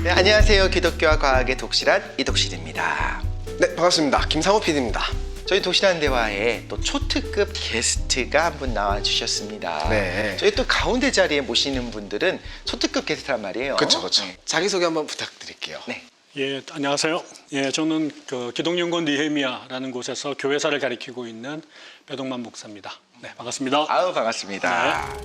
네, 안녕하세요. 기독교와 과학의 독실한 이독실입니다. 네, 반갑습니다. 김상호 PD입니다. 저희 독실한 대화에 또 초특급 게스트가 한 분 나와주셨습니다. 네. 저희 또 가운데 자리에 모시는 분들은 초특급 게스트란 말이에요. 그렇죠. 네. 자기소개 한번 부탁드릴게요. 네. 예, 안녕하세요. 예, 저는 기독연구원 니헤미야라는 곳에서 교회사를 가리키고 있는 배동만 목사입니다. 네, 반갑습니다. 아우, 반갑습니다.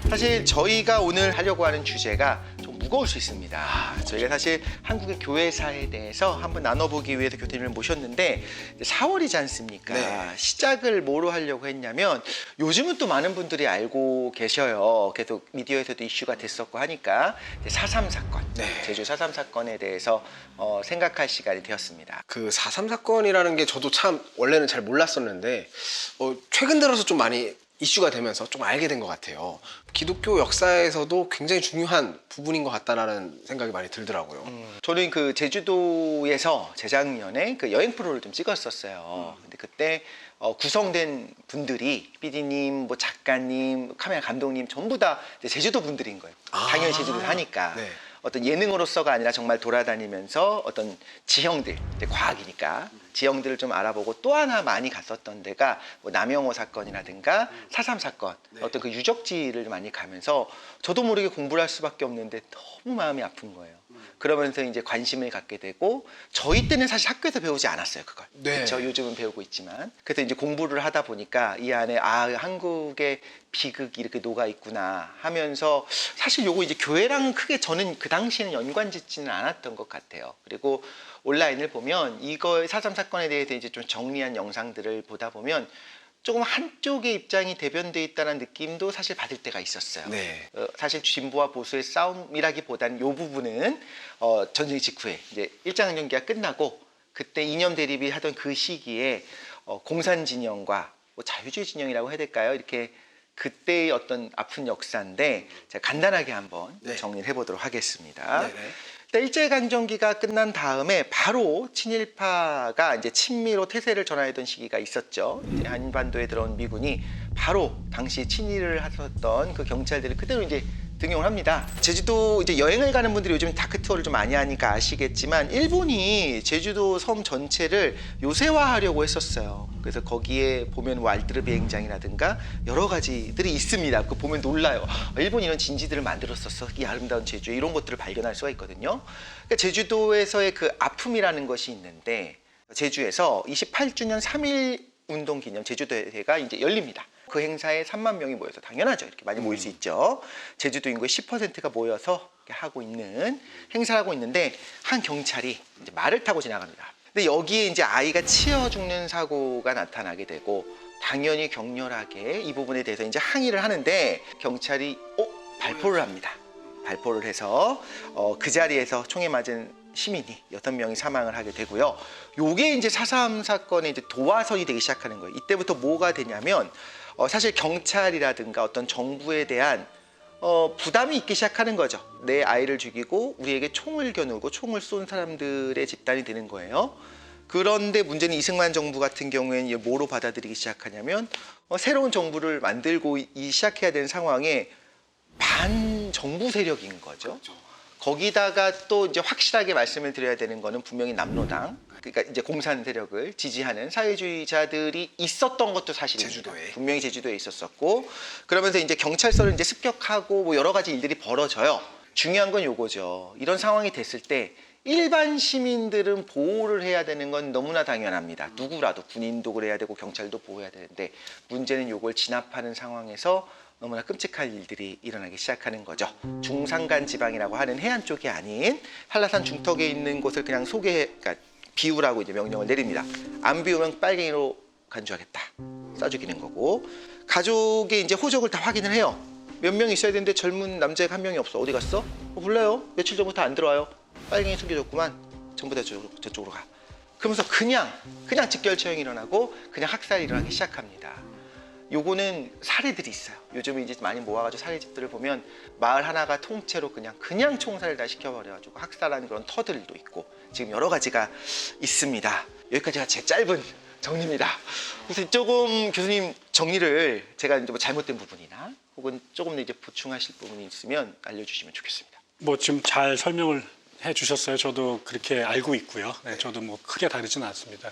사실 저희가 오늘 하려고 하는 주제가 좀 무거울 수 있습니다. 저희가 사실 한국의 교회사에 대해서 한번 나눠보기 위해서 교수님을 모셨는데 4월이지 않습니까? 네. 시작을 뭐로 하려고 했냐면 요즘은 또 많은 분들이 알고 계셔요. 계속 미디어에서도 이슈가 됐었고 하니까 4.3 사건, 네. 제주 4.3 사건에 대해서 생각할 시간이 되었습니다. 그 4.3 사건이라는 게 저도 참 원래는 잘 몰랐었는데 최근 들어서 좀 많이 이슈가 되면서 좀 알게 된 것 같아요. 기독교 역사에서도 굉장히 중요한 부분인 것 같다라는 생각이 많이 들더라고요. 저는 그 제주도에서 재작년에 그 여행 프로를 좀 찍었었어요. 근데 그때 구성된 분들이 PD님, 뭐 작가님, 카메라 감독님 전부 다 이제 제주도 분들인 거예요. 당연히 제주도를 하니까. 네. 어떤 예능으로서가 아니라 정말 돌아다니면서 어떤 지형들, 이제 과학이니까 지형들을 좀 알아보고 또 하나 많이 갔었던 데가 뭐 남영호 사건이라든가 4.3 사건, 어떤 그 유적지를 많이 가면서 저도 모르게 공부를 할 수밖에 없는데 너무 마음이 아픈 거예요. 그러면서 이제 관심을 갖게 되고 저희 때는 사실 학교에서 배우지 않았어요, 그걸. 네. 그렇죠. 요즘은 배우고 있지만. 그래서 이제 공부를 하다 보니까 이 안에 한국의 비극이 이렇게 녹아 있구나 하면서 사실 요거 이제 교회랑 크게 저는 그 당시에는 연관 짓지는 않았던 것 같아요. 그리고 온라인을 보면 이거 4.3 사건에 대해서 이제 좀 정리한 영상들을 보다 보면 조금 한쪽의 입장이 대변돼 있다는 느낌도 사실 받을 때가 있었어요. 네. 사실 진보와 보수의 싸움이라기보다는 이 부분은 전쟁 직후에 이제 일장전기가 끝나고 그때 이념 대립이 하던 그 시기에 공산 진영과 뭐 자유주의 진영이라고 해야 될까요? 이렇게 그때의 어떤 아픈 역사인데 제가 간단하게 한번 네. 정리를 해보도록 하겠습니다. 네네. 일제강점기가 끝난 다음에 바로 친일파가 이제 친미로 태세를 전환하던 시기가 있었죠. 이제 한반도에 들어온 미군이 바로 당시 친일을 하셨던 그 경찰들을 그대로 이제 등용을 합니다. 제주도 이제 여행을 가는 분들이 요즘 다크 투어를 좀 많이 하니까 아시겠지만 일본이 제주도 섬 전체를 요새화하려고 했었어요. 그래서 거기에 보면 뭐 알뜨르 비행장이라든가 여러 가지들이 있습니다. 그 보면 놀라요. 일본이 이런 진지들을 만들었었어. 이 아름다운 제주에 이런 것들을 발견할 수가 있거든요. 그러니까 제주도에서의 그 아픔이라는 것이 있는데 제주에서 28주년 3.1 운동 기념 제주도회가 이제 열립니다. 그 행사에 3만 명이 모여서 당연하죠. 이렇게 많이 모일 수 있죠. 제주도 인구의 10%가 모여서 이렇게 하고 있는 행사를 하고 있는데 한 경찰이 이제 말을 타고 지나갑니다. 근데 여기에 이제 아이가 치여 죽는 사고가 나타나게 되고 당연히 격렬하게 이 부분에 대해서 이제 항의를 하는데 경찰이 발포를 합니다. 발포를 해서 그 자리에서 총에 맞은 시민이 6명이 사망을 하게 되고요. 요게 이제 4.3 사건의 이제 도화선이 되기 시작하는 거예요. 이때부터 뭐가 되냐면 사실 경찰이라든가 어떤 정부에 대한 부담이 있기 시작하는 거죠. 내 아이를 죽이고 우리에게 총을 겨누고 총을 쏜 사람들의 집단이 되는 거예요. 그런데 문제는 이승만 정부 같은 경우에는 이제 뭐로 받아들이기 시작하냐면 새로운 정부를 만들고 시작해야 되는 상황에 반정부 세력인 거죠. 그렇죠. 거기다가 또 이제 확실하게 말씀을 드려야 되는 거는 분명히 남로당, 그러니까 이제 공산 세력을 지지하는 사회주의자들이 있었던 것도 사실입니다. 제주도에. 분명히 제주도에 있었었고 그러면서 이제 경찰서를 이제 습격하고 뭐 여러 가지 일들이 벌어져요. 중요한 건 요거죠. 이런 상황이 됐을 때 일반 시민들은 보호를 해야 되는 건 너무나 당연합니다. 누구라도 군인도 그래야 되고 경찰도 보호해야 되는데 문제는 요걸 진압하는 상황에서 너무나 끔찍한 일들이 일어나기 시작하는 거죠. 중산간 지방이라고 하는 해안 쪽이 아닌 한라산 중턱에 있는 곳을 그냥 그러니까 비우라고 이제 명령을 내립니다. 안 비우면 빨갱이로 간주하겠다. 쏴 죽이는 거고 가족의 이제 호적을 다 확인을 해요. 몇 명 있어야 되는데 젊은 남자가 한 명이 없어. 어디 갔어? 몰라요. 며칠 전부터 안 들어와요. 빨갱이 숨겨줬구만. 전부 다 저쪽으로 가. 그러면서 그냥 직결처형이 일어나고 그냥 학살이 일어나기 시작합니다. 요거는 사례들이 있어요. 요즘에 이제 많이 모아가지고 사례집들을 보면 마을 하나가 통째로 그냥 총살을 다 시켜버려가지고 학살하는 그런 터들도 있고 지금 여러 가지가 있습니다. 여기까지가 제 짧은 정리입니다. 그래서 조금 교수님 정리를 제가 이제 뭐 잘못된 부분이나 혹은 조금 더 이제 보충하실 부분이 있으면 알려주시면 좋겠습니다. 뭐 지금 잘 설명을 해주셨어요. 저도 그렇게 알고 있고요. 네, 저도 뭐 크게 다르지는 않습니다.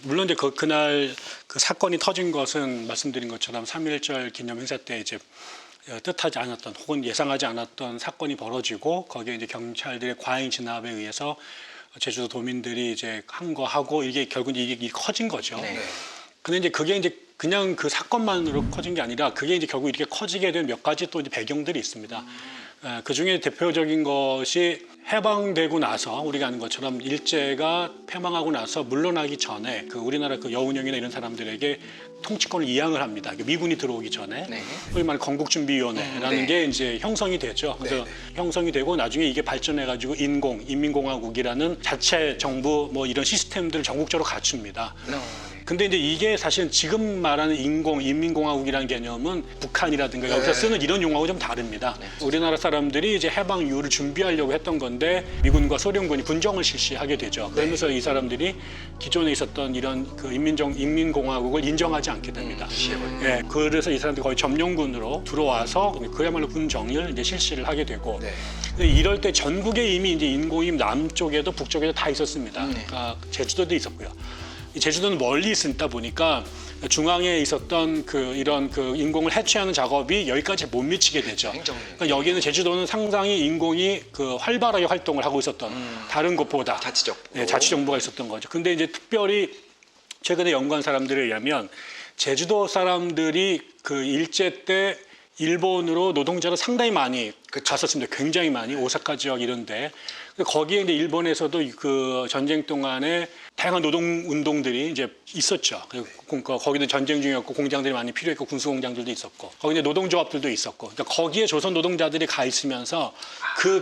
물론 이제 그날 그 사건이 터진 것은 말씀드린 것처럼 3.1절 기념 행사 때 이제 뜻하지 않았던 혹은 예상하지 않았던 사건이 벌어지고 거기에 이제 경찰들의 과잉 진압에 의해서 제주도 도민들이 이제 한 거 하고 이게 결국 이게 커진 거죠. 네. 근데 이제 그게 이제 그냥 그 사건만으로 커진 게 아니라 그게 이제 결국 이렇게 커지게 된 몇 가지 또 이제 배경들이 있습니다. 그 중에 대표적인 것이 해방되고 나서 우리가 아는 것처럼 일제가 패망하고 나서 물러나기 전에 그 우리나라 그 여운형이나 이런 사람들에게 통치권을 이양을 합니다. 미군이 들어오기 전에 네. 소위 말하는 건국준비위원회라는 네. 게 이제 형성이 되죠. 그래서 형성이 되고 나중에 이게 발전해가지고 인민공화국이라는 자체 정부 뭐 이런 시스템들을 전국적으로 갖춥니다. 근데 이제 이게 사실은 지금 말하는 인민공화국이라는 개념은 북한이라든가 여기서 쓰는 이런 용어하고 좀 다릅니다. 우리나라 사람들이 이제 해방 이후를 준비하려고 했던 건데 미군과 소련군이 군정을 실시하게 되죠. 그러면서 이 사람들이 기존에 있었던 이런 그 인민공화국을 인정하지 않게 됩니다. 예, 그래서 이 사람들이 거의 점령군으로 들어와서 그야말로 군정을 이제 실시를 하게 되고 이럴 때 전국에 이미 이제 인공임 남쪽에도 북쪽에도 다 있었습니다. 그러니까 제주도도 있었고요. 이 제주도는 멀리 있다 보니까 중앙에 있었던 그 이런 그 인공을 해체하는 작업이 여기까지 못 미치게 되죠. 그러니까 여기는 제주도는 상당히 인공이 그 활발하게 활동을 하고 있었던 다른 곳보다 자치정부가 있었던 거죠. 근데 이제 특별히 최근에 연구한 사람들에 의하면 제주도 사람들이 그 일제 때 일본으로 노동자를 상당히 많이 갔었습니다. 굉장히 많이 오사카 지역 이런데 거기에 이제 일본에서도 그 전쟁 동안에 다양한 노동 운동들이 이제 있었죠. 그러니까 거기도 전쟁 중이었고 공장들이 많이 필요했고 군수 공장들도 있었고 거기 이제 노동조합들도 있었고 그러니까 거기에 조선 노동자들이 가 있으면서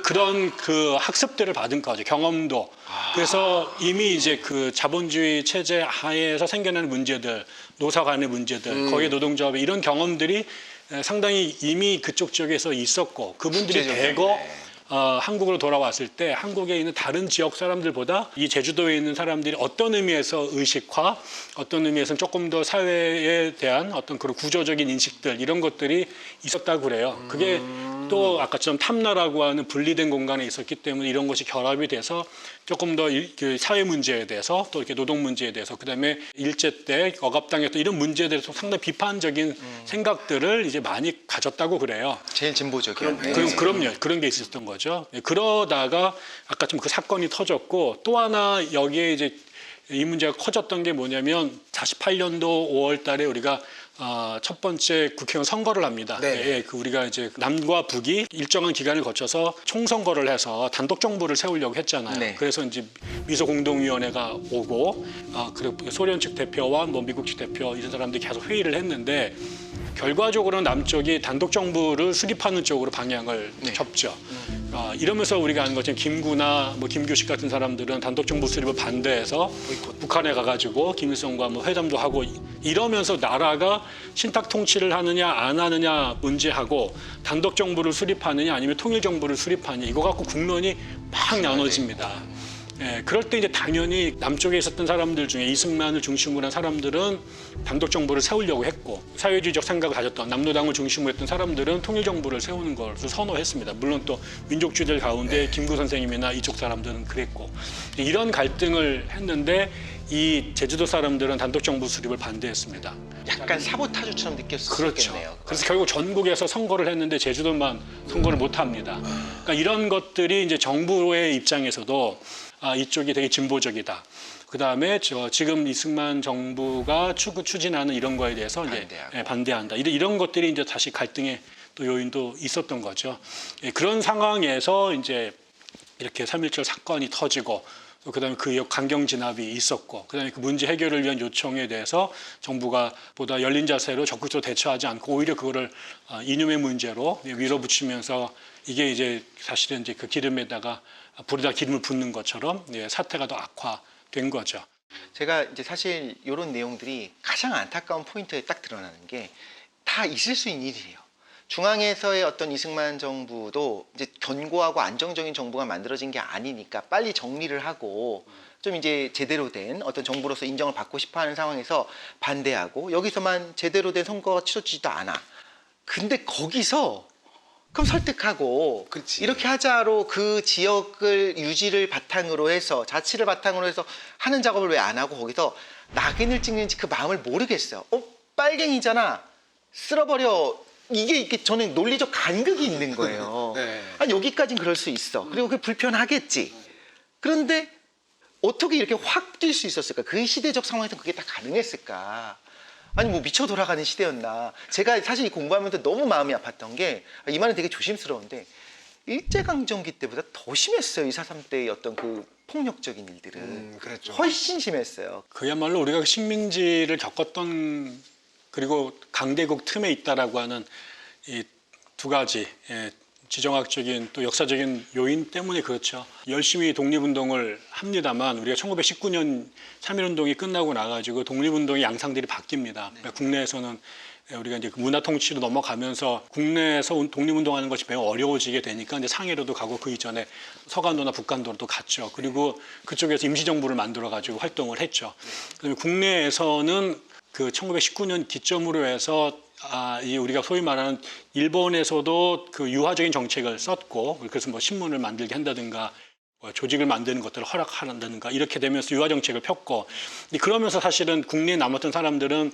그런 그 학습들을 받은 거죠. 경험도. 그래서 이미 이제 그 자본주의 체제 하에서 생겨나는 문제들, 노사 간의 문제들, 거기에 노동조합의 이런 경험들이 상당히 이미 그쪽 지역에서 있었고 그분들이 대거 한국으로 돌아왔을 때 한국에 있는 다른 지역 사람들보다 이 제주도에 있는 사람들이 어떤 의미에서 의식화, 어떤 의미에서는 조금 더 사회에 대한 어떤 그런 구조적인 인식들 이런 것들이 있었다고 그래요. 그게 또 아까처럼 탐나라고 하는 분리된 공간에 있었기 때문에 이런 것이 결합이 돼서 조금 더 그 사회 문제에 대해서 또 이렇게 노동 문제에 대해서 그다음에 일제 때 억압당했던 이런 문제에 대해서 상당히 비판적인 생각들을 이제 많이 가졌다고 그래요. 제일 진보적이요. 그럼요. 그런 게 있었던 거죠. 그러다가 아까 좀 그 사건이 터졌고 또 하나 여기에 이제 이 문제가 커졌던 게 뭐냐면 48년도 5월 달에 우리가 첫 번째 국회의원 선거를 합니다. 예, 그 우리가 이제 남과 북이 일정한 기간을 거쳐서 총선거를 해서 단독 정부를 세우려고 했잖아요. 그래서 이제 미소공동위원회가 오고 그리고 소련 측 대표와 뭐 미국 측 대표 이런 사람들이 계속 회의를 했는데 결과적으로는 남쪽이 단독 정부를 수립하는 쪽으로 방향을 접죠. 이러면서 우리가 아는 것처럼 김구나 뭐 김규식 같은 사람들은 단독 정부 수립을 반대해서 북한에 가가지고 김일성과 뭐 회담도 하고 이러면서 나라가 신탁 통치를 하느냐 안 하느냐 문제하고 단독 정부를 수립하느냐 아니면 통일 정부를 수립하느냐 이거 갖고 국론이 막 나눠집니다. 예, 그럴 때 이제 당연히 남쪽에 있었던 사람들 중에 이승만을 중심으로 한 사람들은 단독 정부를 세우려고 했고 사회주의적 생각을 가졌던 남노당을 중심으로 했던 사람들은 통일 정부를 세우는 것을 선호했습니다. 물론 또 민족주의들 가운데 김구 선생님이나 이쪽 사람들은 그랬고 이런 갈등을 했는데 이 제주도 사람들은 단독 정부 수립을 반대했습니다. 약간 사보타주처럼 느꼈을 수 있겠네요. 그래서 결국 전국에서 선거를 했는데 제주도만 선거를 못 합니다. 그러니까 이런 것들이 이제 정부의 입장에서도 이쪽이 되게 진보적이다. 그다음에 지금 이승만 정부가 추진하는 이런 거에 대해서 이제 반대한다. 이런 것들이 이제 다시 갈등의 또 요인도 있었던 거죠. 그런 상황에서 이제 이렇게 3.1절 사건이 터지고 그다음에 그 강경 진압이 있었고 그다음에 그 문제 해결을 위한 요청에 대해서 정부가 보다 열린 자세로 적극적으로 대처하지 않고 오히려 그거를 이념의 문제로 밀어붙이면서 이게 이제 사실은 이제 그 기름에다가 불에다 기름을 붓는 것처럼 사태가 더 악화된 거죠. 제가 이제 사실 이런 내용들이 가장 안타까운 포인트에 딱 드러나는 게 다 있을 수 있는 일이에요. 중앙에서의 어떤 이승만 정부도 이제 견고하고 안정적인 정부가 만들어진 게 아니니까 빨리 정리를 하고 좀 이제 제대로 된 어떤 정부로서 인정을 받고 싶어하는 상황에서 반대하고 여기서만 제대로 된 선거가 치러지지도 않아. 근데 거기서 그럼 설득하고 그치. 이렇게 하자로 그 지역을 유지를 바탕으로 해서 자치를 바탕으로 해서 하는 작업을 왜 안 하고 거기서 낙인을 찍는지 그 마음을 모르겠어요. 빨갱이잖아. 쓸어버려. 이게 저는 논리적 간극이 있는 거예요. 네. 아니 여기까진 그럴 수 있어. 그리고 그게 불편하겠지. 그런데 어떻게 이렇게 확 뛸 수 있었을까? 그 시대적 상황에서 그게 다 가능했을까? 아니 뭐 미쳐 돌아가는 시대였나? 제가 사실 이 공부하면서 너무 마음이 아팠던 게 이 말은 되게 조심스러운데 일제강점기 때보다 더 심했어요. 2.4.3 때의 어떤 그 폭력적인 일들은 그랬죠. 훨씬 심했어요. 그야말로 우리가 그 식민지를 겪었던 그리고 강대국 틈에 있다라고 하는 이 두 가지 지정학적인 또 역사적인 요인 때문에 그렇죠. 열심히 독립운동을 합니다만 우리가 1919년 3.1운동이 끝나고 나가지고 독립운동의 양상들이 바뀝니다. 그러니까 국내에서는 우리가 이제 문화 통치로 넘어가면서 국내에서 독립운동하는 것이 매우 어려워지게 되니까 이제 상해로도 가고 그 이전에 서간도나 북간도로도 갔죠. 그리고 그쪽에서 임시정부를 만들어가지고 활동을 했죠. 그다음에 국내에서는 그 1919년 기점으로 해서 이 우리가 소위 말하는 일본에서도 그 유화적인 정책을 썼고 그래서 뭐 신문을 만들게 한다든가 뭐 조직을 만드는 것들을 허락한다든가 이렇게 되면서 유화 정책을 폈고 그러면서 사실은 국내에 남았던 사람들은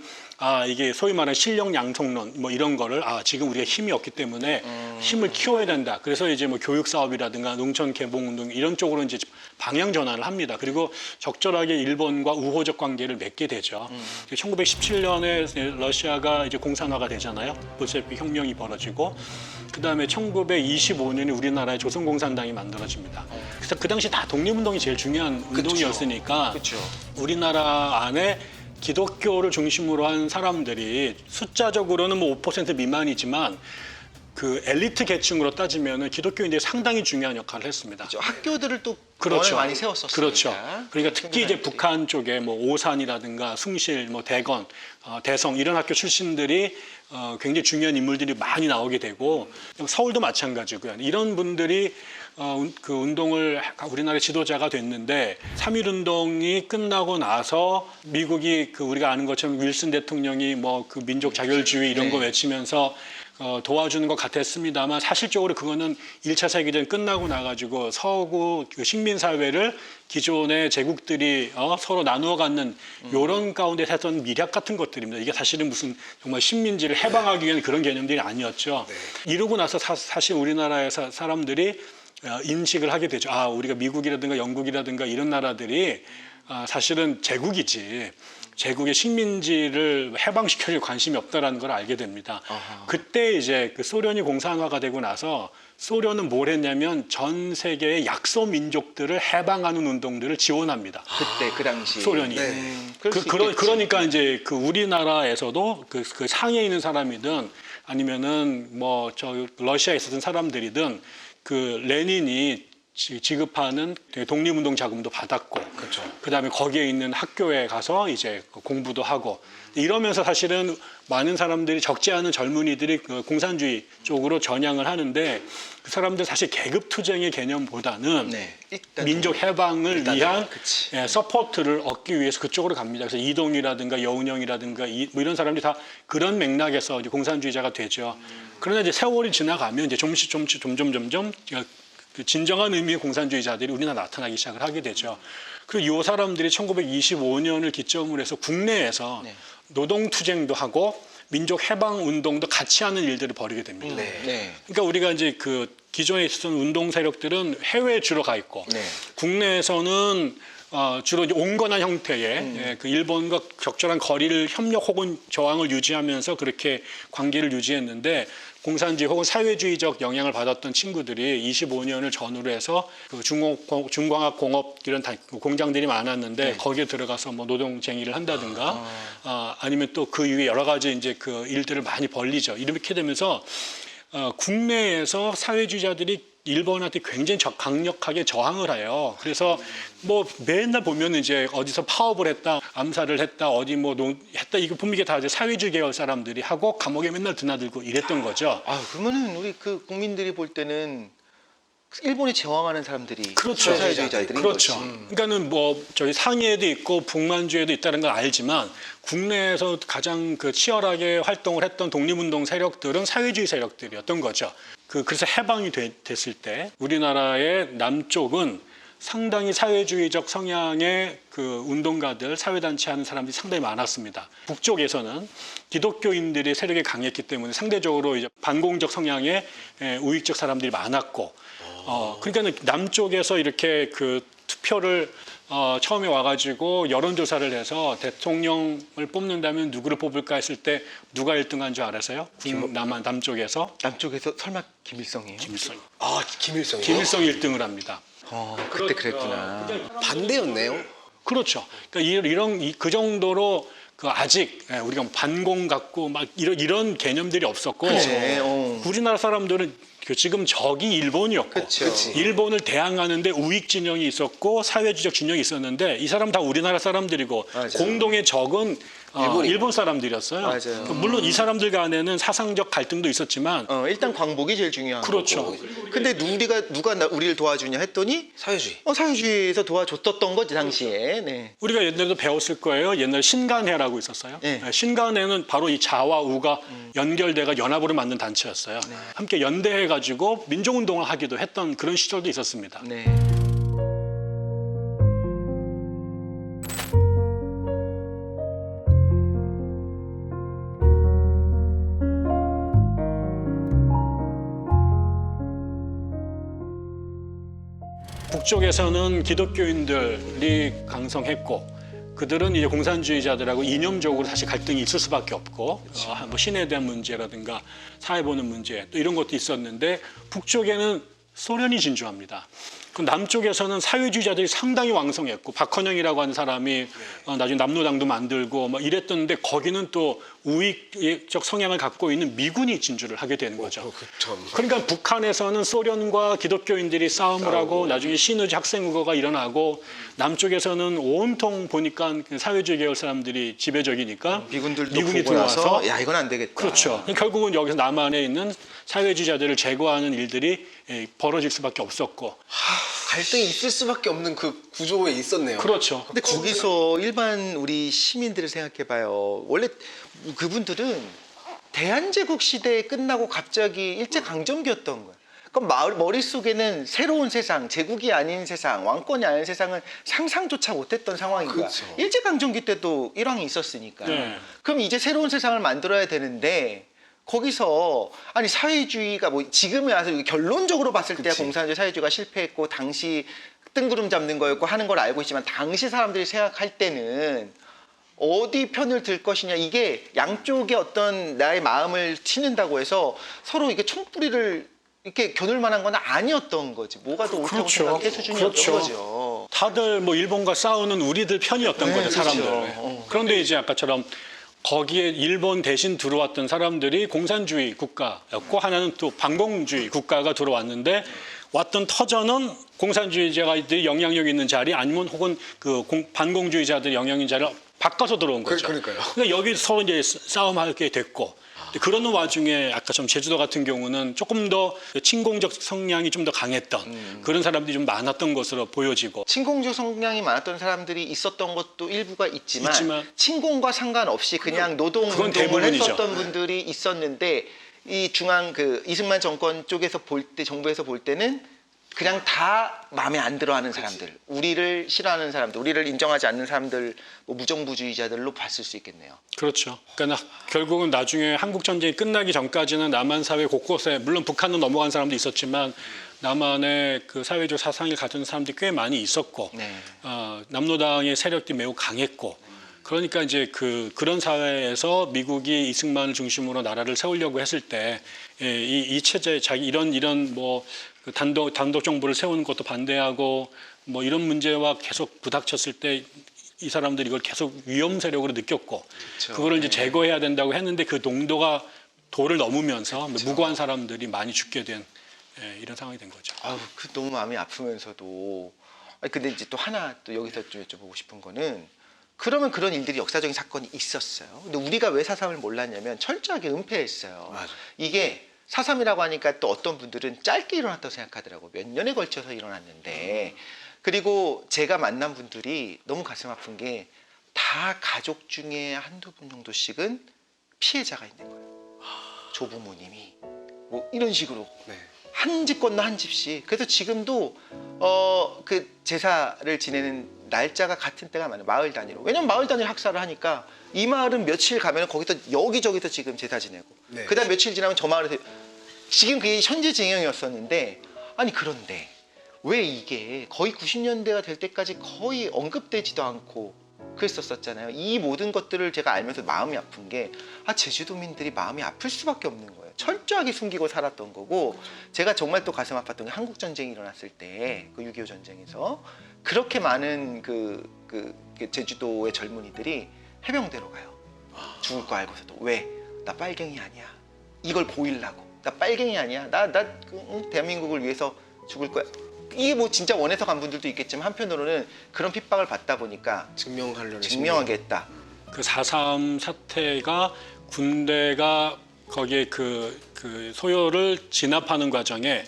이게 소위 말하는 실력 양성론 뭐 이런 거를 지금 우리가 힘이 없기 때문에 힘을 키워야 된다. 그래서 이제 뭐 교육 사업이라든가 농촌 개봉 운동 이런 쪽으로 이제 방향 전환을 합니다. 그리고 적절하게 일본과 우호적 관계를 맺게 되죠. 1917년에 러시아가 이제 공산화가 되잖아요. 볼셰비크 혁명이 벌어지고 그다음에 1925년에 우리나라의 조선공산당이 만들어집니다. 그래서 그 당시 다 독립운동이 제일 중요한 운동이었으니까 그렇죠. 우리나라 안에 기독교를 중심으로 한 사람들이 숫자적으로는 뭐 5% 미만이지만 그 엘리트 계층으로 따지면은 기독교인들이 상당히 중요한 역할을 했습니다. 그렇죠. 학교들을 또 그렇죠. 많이 세웠었으니까. 그렇죠. 그러니까 특히 이제 북한 쪽에 뭐 오산이라든가 숭실, 뭐 대건, 대성 이런 학교 출신들이 굉장히 중요한 인물들이 많이 나오게 되고 서울도 마찬가지고요. 이런 분들이 그 운동을 우리나라의 지도자가 됐는데 3.1 운동이 끝나고 나서 미국이 그 우리가 아는 것처럼 윌슨 대통령이 뭐 그 민족 자결주의 이런 거 외치면서 도와주는 것 같았습니다만 사실적으로 그거는 1차 세계대전 끝나고 나가지고 서구 그 식민사회를 기존의 제국들이 서로 나누어 갖는 이런 가운데 했던 미략 같은 것들입니다. 이게 사실은 무슨 정말 식민지를 해방하기 위한 그런 개념들이 아니었죠. 이러고 나서 사실 우리나라에서 사람들이 인식을 하게 되죠. 우리가 미국이라든가 영국이라든가 이런 나라들이 사실은 제국이지. 제국의 식민지를 해방시켜줄 관심이 없다라는 걸 알게 됩니다. 그때 이제 그 소련이 공산화가 되고 나서 소련은 뭘 했냐면 전 세계의 약소 민족들을 해방하는 운동들을 지원합니다. 그때 그 당시 소련이. 그러니까 이제 그 우리나라에서도 그 상해에 있는 사람이든 아니면은 뭐 저 러시아에 있었던 사람들이든 그 레닌이 지급하는 독립운동 자금도 받았고, 그렇죠. 그다음에 거기에 있는 학교에 가서 이제 공부도 하고 이러면서 사실은 많은 사람들이 적지 않은 젊은이들이 그 공산주의 쪽으로 전향을 하는데 그 사람들 사실 계급 투쟁의 개념보다는 민족 해방을 위한 서포트를 얻기 위해서 그쪽으로 갑니다. 그래서 이동이라든가 여운형이라든가 뭐 이런 사람들이 다 그런 맥락에서 이제 공산주의자가 되죠. 그러나 이제 세월이 지나가면 이제 점점 그 진정한 의미의 공산주의자들이 우리나라 나타나기 시작을 하게 되죠. 그리고 이 사람들이 1925년을 기점으로 해서 국내에서 노동투쟁도 하고 민족 해방 운동도 같이 하는 일들을 벌이게 됩니다. 그러니까 우리가 이제 그 기존에 있었던 운동 세력들은 해외에 주로 가 있고 국내에서는 주로 이제 온건한 형태의 그 일본과 적절한 거리를 협력 혹은 저항을 유지하면서 그렇게 관계를 유지했는데 공산주의 혹은 사회주의적 영향을 받았던 친구들이 25년을 전후로 해서 그 중공학 공업 이런 공장들이 많았는데 거기에 들어가서 뭐 노동쟁의를 한다든가 아니면 또 그 이후에 여러 가지 이제 그 일들을 많이 벌리죠. 이렇게 되면서 국내에서 사회주의자들이 일본한테 굉장히 강력하게 저항을 해요. 그래서 뭐 맨날 보면 이제 어디서 파업을 했다, 암살을 했다, 어디 뭐 했다, 이거 분명히 다 이제 사회주의 계열 사람들이 하고 감옥에 맨날 드나들고 이랬던 거죠. 아, 그러면은 우리 그 국민들이 볼 때는 일본에 저항하는 사람들이 그렇죠. 사회주의자들인 그렇죠. 거지. 그러니까는 뭐 저희 상해에도 있고 북만주에도 있다는 걸 알지만 국내에서 가장 그 치열하게 활동을 했던 독립운동 세력들은 사회주의 세력들이었던 거죠. 그래서 해방이 됐을 때 우리나라의 남쪽은 상당히 사회주의적 성향의 그 운동가들, 사회단체 하는 사람들이 상당히 많았습니다. 북쪽에서는 기독교인들의 세력이 강했기 때문에 상대적으로 이제 반공적 성향의 우익적 사람들이 많았고, 그러니까 남쪽에서 이렇게 그 투표를 처음에 와가지고 여론조사를 해서 대통령을 뽑는다면 누구를 뽑을까 했을 때 누가 1등한 줄 알아서요? 남쪽에서 설마 김일성이에요? 김일성. 아, 김일성이요? 김일성이 1등을 합니다. 그때 그랬구나. 반대였네요. 그렇죠. 그러니까 그 정도로 그 아직 우리가 반공 갖고 막 이런 개념들이 없었고, 그래, 우리나라 사람들은 지금 적이 일본이었고, 그치. 일본을 대항하는데 우익 진영이 있었고 사회주의적 진영이 있었는데 이 사람 다 우리나라 사람들이고 맞아요. 공동의 적은 일본 사람들이었어요. 맞아요. 물론 이 사람들 간에는 사상적 갈등도 있었지만 일단 광복이 제일 중요한 그렇죠. 거고. 근데 누가 우리를 도와주냐 했더니 사회주의. 사회주의에서 도와줬던 거지 당시에. 네. 우리가 옛날에도 배웠을 거예요. 옛날 신간회라고 있었어요. 네. 신간회는 바로 이 자와 우가 연결돼가 연합으로 만든 단체였어요. 함께 연대해가지고 민족운동을 하기도 했던 그런 시절도 있었습니다. 네. 북쪽에서는 기독교인들이 강성했고 그들은 이제 공산주의자들하고 이념적으로 사실 갈등이 있을 수밖에 없고 뭐 신에 대한 문제라든가 사회 보는 문제 또 이런 것도 있었는데 북쪽에는 소련이 진주합니다. 그 남쪽에서는 사회주의자들이 상당히 왕성했고 박헌영이라고 하는 사람이 나중에 남로당도 만들고 막 이랬던데 거기는 또 우익적 성향을 갖고 있는 미군이 진주를 하게 되는 거죠. 그러니까 북한에서는 소련과 기독교인들이 싸움을 하고 나중에 신의주 학생의거가 일어나고 남쪽에서는 온통 보니까 사회주의 계열 사람들이 지배적이니까 미군들도 미군이 보고 나서 들어와서 야 이건 안 되겠다. 그렇죠. 결국은 여기서 남한에 있는 사회주의자들을 제거하는 일들이 벌어질 수밖에 없었고 갈등이 있을 수밖에 없는 그 구조에 있었네요. 그렇죠. 근데 거기서 일반 우리 시민들을 생각해봐요. 원래 그분들은 대한제국 시대 끝나고 갑자기 일제강점기였던 거예요. 그럼 머릿속에는 새로운 세상, 제국이 아닌 세상, 왕권이 아닌 세상은 상상조차 못했던 상황인 거야. 그렇죠. 일제강점기 때도 일왕이 있었으니까. 네. 그럼 이제 새로운 세상을 만들어야 되는데 거기서 아니 사회주의가 뭐 지금에 와서 결론적으로 봤을 때야 공산주의 사회주의가 실패했고 당시 뜬구름 잡는 거였고 하는 걸 알고 있지만 당시 사람들이 생각할 때는 어디 편을 들 것이냐 이게 양쪽의 어떤 나의 마음을 치는다고 해서 서로 이게 총뿌리를 이렇게 겨눌 만한 건 아니었던 거지. 뭐가 더 옳다고 그렇죠. 생각해 수준이었던 그렇죠. 거죠. 다들 뭐 일본과 싸우는 우리들 편이었던 네, 거죠, 사람들. 그렇죠. 그런데 이제 아까처럼 거기에 일본 대신 들어왔던 사람들이 공산주의 국가였고 하나는 또 반공주의 국가가 들어왔는데 왔던 터전은 공산주의자들이 영향력 있는 자리 아니면 혹은 그 반공주의자들이 영향력 있는 자리를 바꿔서 들어온 거죠. 그러니까요. 그러니까 여기 서로 이제 싸움하게 됐고 그러는 와중에 아까처럼 제주도 같은 경우는 조금 더 친공적 성향이 좀 더 강했던 그런 사람들이 좀 많았던 것으로 보여지고 친공적 성향이 많았던 사람들이 있었던 것도 일부가 있지만 친공과 상관없이 그냥 노동 그건 운동을 대부분이죠. 했었던 분들이 있었는데 이 중앙 그 이승만 정권 쪽에서 볼 때 정부에서 볼 때는 그냥 다 마음에 안 들어하는 사람들, 우리를 싫어하는 사람들, 우리를 인정하지 않는 사람들, 뭐 무정부주의자들로 봤을 수 있겠네요. 그렇죠. 그러니까 결국은 나중에 한국 전쟁이 끝나기 전까지는 남한 사회 곳곳에 물론 북한은 넘어간 사람도 있었지만 남한의 그 사회적 사상을 가진 사람들이 꽤 많이 있었고 네. 남로당의 세력들이 매우 강했고 그러니까 이제 그런 사회에서 미국이 이승만을 중심으로 나라를 세우려고 했을 때 이 체제 자기 이런 뭐 그 단독 정부를 세우는 것도 반대하고 뭐 이런 문제와 계속 부닥쳤을 때 이 사람들이 이걸 계속 위험 세력으로 느꼈고 그거를 이제 제거해야 된다고 했는데 그 농도가 도를 넘으면서 무고한 사람들이 많이 죽게 된 예, 이런 상황이 된 거죠. 아유, 그 너무 마음이 아프면서도. 아니, 근데 이제 또 하나 또 여기서 좀 여쭤보고 싶은 거는 그러면 그런 일들이 역사적인 사건이 있었어요. 근데 우리가 왜 4.3을 몰랐냐면 철저하게 은폐했어요. 맞아. 이게 4.3이라고 하니까 또 어떤 분들은 짧게 일어났다고 생각하더라고. 몇 년에 걸쳐서 일어났는데. 그리고 제가 만난 분들이 너무 가슴 아픈 게 다 가족 중에 한두 분 정도씩은 피해자가 있는 거예요. 조부모님이. 뭐 이런 식으로. 네. 한 집 건너 한 집씩. 그래서 지금도 그 제사를 지내는 날짜가 같은 때가 많아요. 마을 단위로. 왜냐면 마을 단위로 학사를 하니까 이 마을은 며칠 가면 거기서 여기저기서 지금 제사 지내고 네. 그다음 며칠 지나면 저 마을에서 지금 그게 현재 진행이었었는데 아니 그런데 왜 이게 거의 90년대가 될 때까지 거의 언급되지도 않고 그랬었잖아요. 이 모든 것들을 제가 알면서 마음이 아픈 게 제주도민들이 마음이 아플 수밖에 없는 거예요. 철저하게 숨기고 살았던 거고 제가 정말 또 가슴 아팠던 게 한국 전쟁이 일어났을 때 그 6.25 전쟁에서 그렇게 많은 그 제주도의 젊은이들이 해병대로 가요. 죽을 거 알고서도 왜? 나 빨갱이 아니야. 이걸 보이려고. 나 빨갱이 아니야. 나 대한민국을 위해서 죽을 거야. 이게 뭐 진짜 원해서 간 분들도 있겠지만 한편으로는 그런 핍박을 받다 보니까 증명하겠다. 그 4.3 사태가 군대가 거기에 그 소요를 진압하는 과정에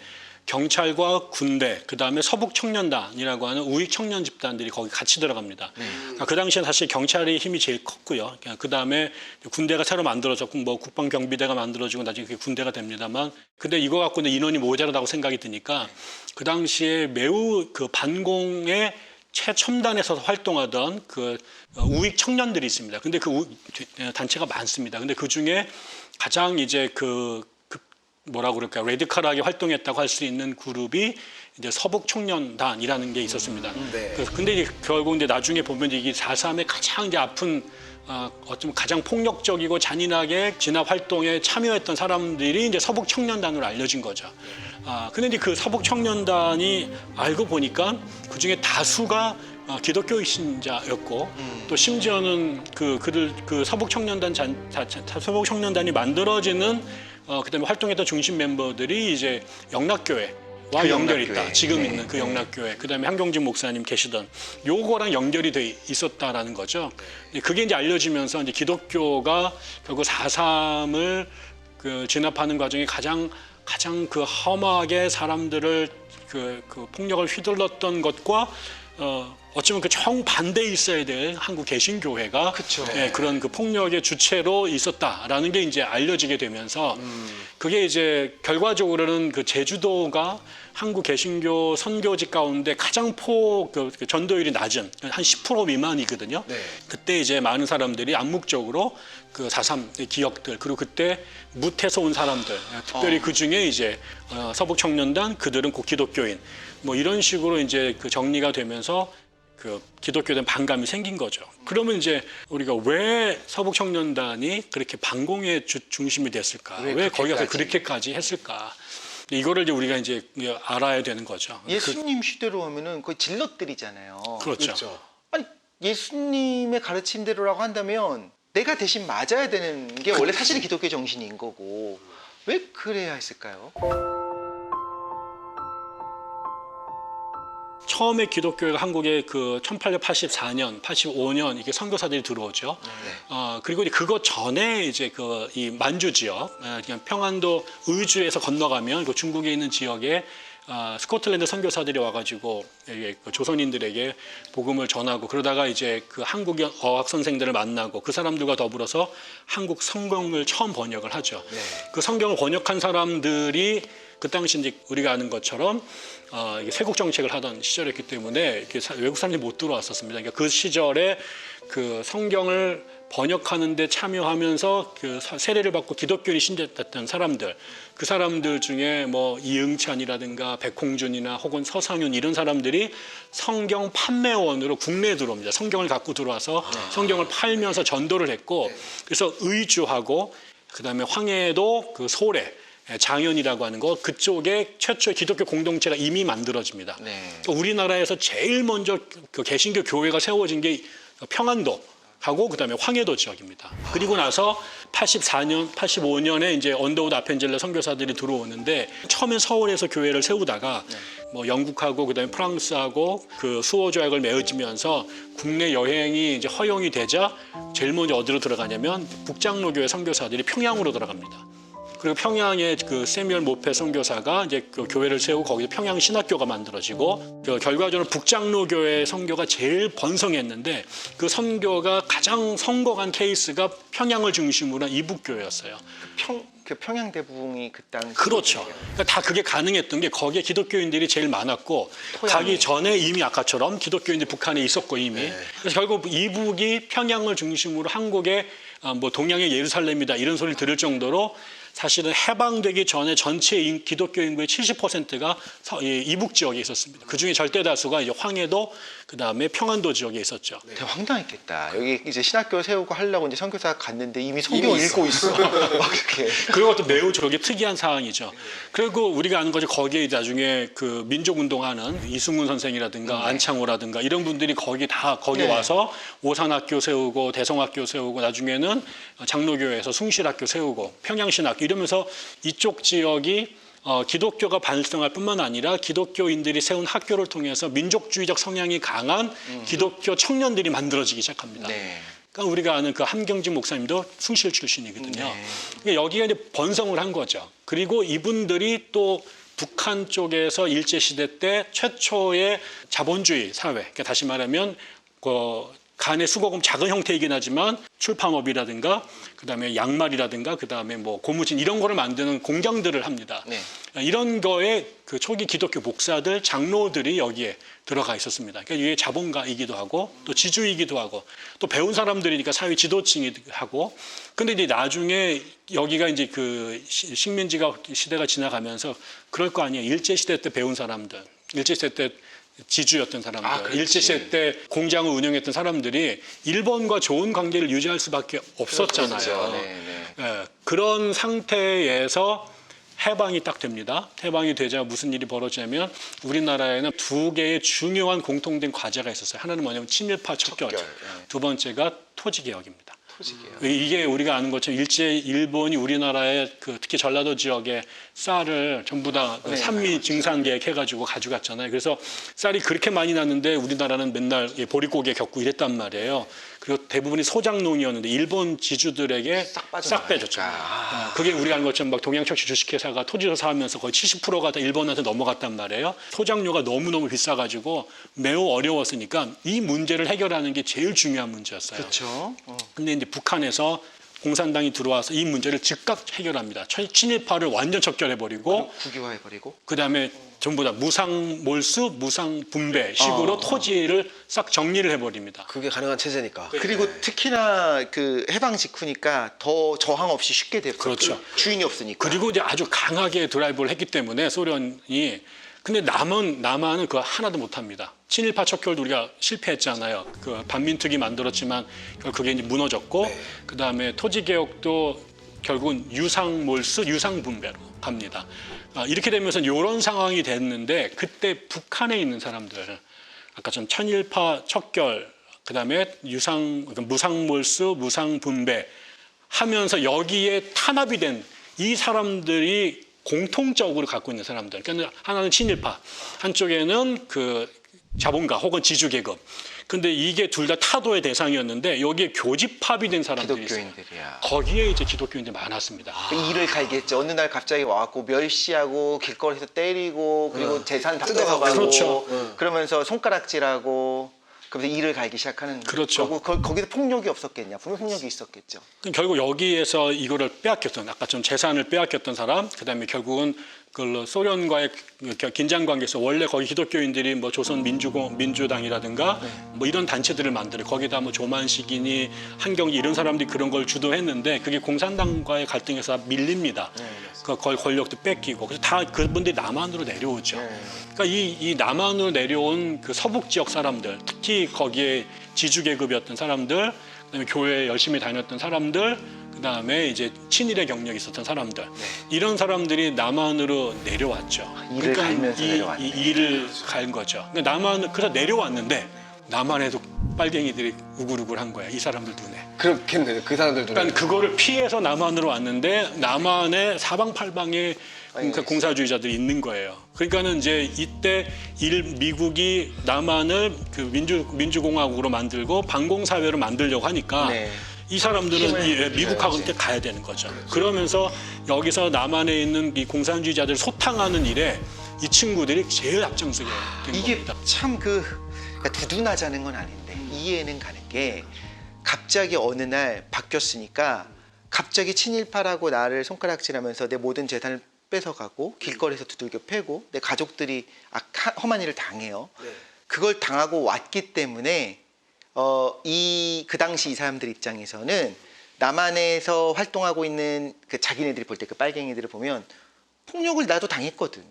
경찰과 군대, 그 다음에 서북 청년단이라고 하는 우익 청년 집단들이 거기 같이 들어갑니다. 그러니까 그 당시에 사실 경찰이 힘이 제일 컸고요. 그 다음에 군대가 새로 만들어졌고, 뭐 국방경비대가 만들어지고 나중에 그게 군대가 됩니다만, 근데 이거 갖고는 인원이 모자라다고 생각이 드니까 그 당시에 매우 그 반공의 최첨단에서 활동하던 그 우익 청년들이 있습니다. 근데 그 단체가 많습니다. 근데 그 중에 가장 이제 뭐라고 그럴까요? 레디컬하게 활동했다고 할 수 있는 그룹이 이제 서북 청년단이라는 게 있었습니다. 네. 근데 이제 결국 이제 나중에 보면 이게 4.3의 가장 이제 아픈 어쩌면 가장 폭력적이고 잔인하게 진압 활동에 참여했던 사람들이 이제 서북 청년단으로 알려진 거죠. 근데 이제 그 서북 청년단이 알고 보니까 그 중에 다수가 기독교 신자였고 또 심지어는 그 서북 청년단이 만들어지는 그다음에 활동했던 중심 멤버들이 이제 영락교회와 연결이 있다. 지금 있는 그 영락교회. 그다음에 한경진 목사님 계시던 요거랑 연결이 돼 있었다라는 거죠. 그게 이제 알려지면서 이제 기독교가 결국 4.3을 그 진압하는 과정에 가장 그 험하게 사람들을 그 폭력을 휘둘렀던 것과 어쩌면 그 정반대에 있어야 될 한국 개신교회가 그런 그 폭력의 주체로 있었다라는 게 이제 알려지게 되면서 그게 이제 결과적으로는 그 제주도가 한국 개신교 선교지 가운데 가장 그 전도율이 낮은 한 10% 미만이거든요. 네. 그때 이제 많은 사람들이 암묵적으로 그 4.3 기억들 그리고 그때 무태서 온 사람들 특별히 그 중에 이제 서북 청년단 그들은 곧 기독교인 뭐 이런 식으로 이제 그 정리가 되면서 그 기독교에 대한 반감이 생긴 거죠. 그러면 이제 우리가 왜 서북 청년단이 그렇게 반공의 중심이 됐을까? 왜 거기 가서 그렇게까지 했을까? 이거를 이제 우리가 이제 알아야 되는 거죠. 예수님 시대로 하면은 거의 진럿들이잖아요. 그렇죠. 아니 예수님의 가르침대로라고 한다면 내가 대신 맞아야 되는 게 원래 사실은 기독교 정신인 거고 왜 그래야 했을까요? 처음에 기독교가 한국에 그 1884년, 85년 이게 선교사들이 들어오죠. 그리고 이제 그거 전에 이제 이 만주 지역, 그냥 평안도 의주에서 건너가면 그 중국에 있는 지역에 스코틀랜드 선교사들이 와가지고 그 조선인들에게 복음을 전하고 그러다가 이제 그 한국의 어학 선생들을 만나고 그 사람들과 더불어서 한국 성경을 처음 번역을 하죠. 그 성경을 번역한 사람들이 그 당시 이제 우리가 아는 것처럼 이게 세국 정책을 하던 시절이었기 때문에 외국 사람들이 못 들어왔었습니다. 그러니까 그 시절에 그 성경을 번역하는데 참여하면서 그 세례를 받고 기독교인이 신자됐던 사람들, 그 사람들 중에 뭐 이응찬이라든가 백홍준이나 혹은 서상윤 이런 사람들이 성경 판매원으로 국내에 들어옵니다. 성경을 갖고 들어와서 성경을 팔면서 전도를 했고, 그래서 의주하고 그다음에 황해도 그 소래 장현이라고 하는 거 그쪽에 최초의 기독교 공동체가 이미 만들어집니다. 우리나라에서 제일 먼저 그 개신교 교회가 세워진 게 평안도 하고 그다음에 황해도 지역입니다. 그리고 나서 84년, 85년에 이제 언더우드 아펜젤러 선교사들이 들어오는데 처음엔 서울에서 교회를 세우다가 뭐 영국하고 그다음에 프랑스하고 그 수호 조약을 맺으면서 국내 여행이 이제 허용이 되자 제일 먼저 어디로 들어가냐면 북장로교회 선교사들이 평양으로 들어갑니다. 그리고 평양에 그 세뮤얼 모페 선교사가 이제 그 교회를 세우고 거기서 평양 신학교가 만들어지고 그 결과적으로 북장로교회 선교가 제일 번성했는데 그 선교가 가장 성공한 케이스가 평양을 중심으로 한 이북교회였어요. 그 평양 대부흥이 그 당시 그렇죠. 그러니까 다 그게 가능했던 게 거기에 기독교인들이 제일 많았고 토양이. 가기 전에 이미 아까처럼 기독교인들이 북한에 있었고 이미 그래서 결국 이북이 평양을 중심으로 한국의 뭐 동양의 예루살렘이다 이런 소리를 들을 정도로 사실은 해방되기 전에 전체 기독교 인구의 70%가 이북 지역에 있었습니다. 그중에 절대 다수가 이제 황해도 그다음에 평안도 지역에 있었죠. 되게 황당했겠다. 여기 이제 신학교 세우고 하려고 이제 선교사가 갔는데 이미 성경 읽고 있어. 막 이렇게. 그리고 또 매우 저게 특이한 상황이죠. 그리고 우리가 아는 거죠. 거기에 나중에 그 민족운동하는 이승훈 선생이라든가 안창호라든가 이런 분들이 거기 네. 와서 오산학교 세우고 대성학교 세우고 나중에는 장로교회에서 숭실학교 세우고 평양신학교 이러면서 이쪽 지역이 기독교가 발성할 뿐만 아니라 기독교인들이 세운 학교를 통해서 민족주의적 성향이 강한 기독교 청년들이 만들어지기 시작합니다. 네. 그러니까 우리가 아는 그 함경진 목사님도 숭실 출신이거든요. 그러니까 여기가 이제 번성을 한 거죠. 그리고 이분들이 또 북한 쪽에서 일제시대 때 최초의 자본주의 사회, 그러니까 다시 말하면 간의 수거금 작은 형태이긴 하지만 출판업이라든가 그다음에 양말이라든가 그다음에 뭐 고무신 이런 거를 만드는 공장들을 합니다. 네. 이런 거에 그 초기 기독교 목사들, 장로들이 여기에 들어가 있었습니다. 그러니까 이게 자본가이기도 하고 또 지주이기도 하고 또 배운 사람들이니까 사회 지도층이기도 하고 근데 이제 나중에 여기가 이제 그 식민지가 시대가 지나가면서 그럴 거 아니에요. 일제시대 때 배운 사람들, 일제시대 때 지주였던 사람들, 일제시대 때 공장을 운영했던 사람들이 일본과 좋은 관계를 유지할 수밖에 없었잖아요. 그렇죠. 네, 네. 예, 그런 상태에서 해방이 딱 됩니다. 해방이 되자 무슨 일이 벌어지냐면 우리나라에는 두 개의 중요한 공통된 과제가 있었어요. 하나는 뭐냐면 친일파 척결, 두 번째가 토지개혁입니다. 이게 우리가 아는 것처럼 일본이 우리나라의 그 특히 전라도 지역의 쌀을 전부 다 산미 증산 계획해가지고 가져갔잖아요. 그래서 쌀이 그렇게 많이 났는데 우리나라는 맨날 보릿고개 겪고 이랬단 말이에요. 그리고 대부분이 소작농이었는데 일본 지주들에게 싹 빼줬죠. 그게 우리가 아는 것처럼 막 동양척시 주식회사가 토지를 사면서 거의 70%가 다 일본한테 넘어갔단 말이에요. 소작료가 너무너무 비싸가지고 매우 어려웠으니까 이 문제를 해결하는 게 제일 중요한 문제였어요. 그렇죠. 근데 이제 북한에서 공산당이 들어와서 이 문제를 즉각 해결합니다. 친일파를 완전 척결해버리고 국유화해버리고 그다음에 전부 다 무상몰수, 무상분배식으로 토지를 싹 정리를 해버립니다. 그게 가능한 체제니까. 그리고 특히나 그 해방 직후니까 더 저항 없이 쉽게 됐고 그렇죠. 주인이 없으니까. 그리고 이제 아주 강하게 드라이브를 했기 때문에 소련이 근데 남한은 그거 하나도 못합니다. 친일파 척결도 우리가 실패했잖아요. 그 반민특위 만들었지만 그게 이제 무너졌고 그다음에 토지개혁도 결국은 유상몰수, 유상분배로 갑니다. 이렇게 되면서 이런 상황이 됐는데 그때 북한에 있는 사람들 아까 좀 친일파 척결 그다음에 무상몰수, 무상분배 하면서 여기에 탄압이 된 이 사람들이 공통적으로 갖고 있는 사람들. 그러니까 하나는 친일파, 한쪽에는 그 자본가 혹은 지주계급. 근데 이게 둘 다 타도의 대상이었는데 여기에 교집합이 된 사람들이 있어요. 기독교인들이야. 거기에 이제 기독교인들이 많았습니다. 이를 갈겠죠. 어느 날 갑자기 와갖고 멸시하고 길거리에서 때리고 그리고 재산 다 뜯어가고 그렇죠. 그러면서 손가락질하고 그러면서 이를 갈기 시작하는 그렇죠. 거고 거기서 폭력이 없었겠냐? 분명 폭력이 있었겠죠. 결국 여기에서 이거를 빼앗겼던 아까 좀 재산을 빼앗겼던 사람, 그다음에 결국은 그 소련과의 긴장 관계에서 원래 거기 기독교인들이 뭐 조선 민주당이라든가 뭐 이런 단체들을 만들어 거기다 뭐 조만식이니 한경지 이런 사람들이 그런 걸 주도했는데 그게 공산당과의 갈등에서 밀립니다. 그 권력도 뺏기고 그래서 다 그분들이 남한으로 내려오죠. 그러니까 이 남한으로 내려온 그 서북 지역 사람들, 특히 거기에 지주 계급이었던 사람들, 그다음에 교회에 열심히 다녔던 사람들. 그다음에 이제 친일의 경력이 있었던 사람들 이런 사람들이 남한으로 내려왔죠. 이를 갈면서 내려왔네. 이 일을 간 거죠. 그러니까 그래서 내려왔는데 남한에도 빨갱이들이 우글우글한 거야. 이 사람들 눈에. 그렇겠네요. 그 사람들 눈에. 그러니까 그거를 피해서 남한으로 왔는데 남한에 사방팔방에 그러니까 공산주의자들이 있는 거예요. 그러니까는 이제 이때 미국이 남한을 그 민주공화국으로 만들고 반공사회로 만들려고 하니까 네. 이 사람들은 힘을 미국하고 빌려야지. 가야 되는 거죠. 그러면서 여기서 남한에 있는 이 공산주의자들 소탕하는 일에 이 친구들이 제일 앞장서게 된 이게 겁니다. 참 그러니까 두둔하자는 건 아닌데 이해는 가는 게 갑자기 어느 날 바뀌었으니까 갑자기 친일파라고 나를 손가락질하면서 내 모든 재산을 뺏어가고 길거리에서 두들겨 패고 내 가족들이 험한 일을 당해요. 그걸 당하고 왔기 때문에 그 당시 이 사람들 입장에서는 남한에서 활동하고 있는 그 자기네들이 볼 때 그 빨갱이들을 보면 폭력을 나도 당했거든.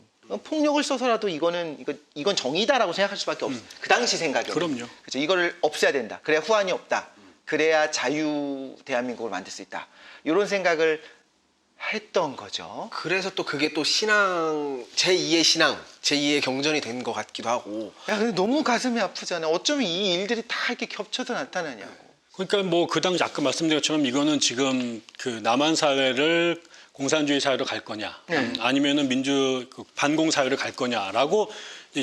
폭력을 써서라도 이건 정의다라고 생각할 수밖에 없어. 그 당시 생각에. 그럼요. 그렇죠. 이거를 없애야 된다. 그래야 후환이 없다. 그래야 자유 대한민국을 만들 수 있다. 이런 생각을 했던 거죠. 그래서 또 그게 또 신앙, 제2의 신앙, 제2의 경전이 된 것 같기도 하고. 야, 근데 너무 가슴이 아프잖아. 어쩌면 이 일들이 다 이렇게 겹쳐서 나타나냐고. 그러니까 뭐 그 당시 아까 말씀드린 것처럼 이거는 지금 그 남한 사회를 공산주의 사회로 갈 거냐, 아니면은 반공 사회로 갈 거냐라고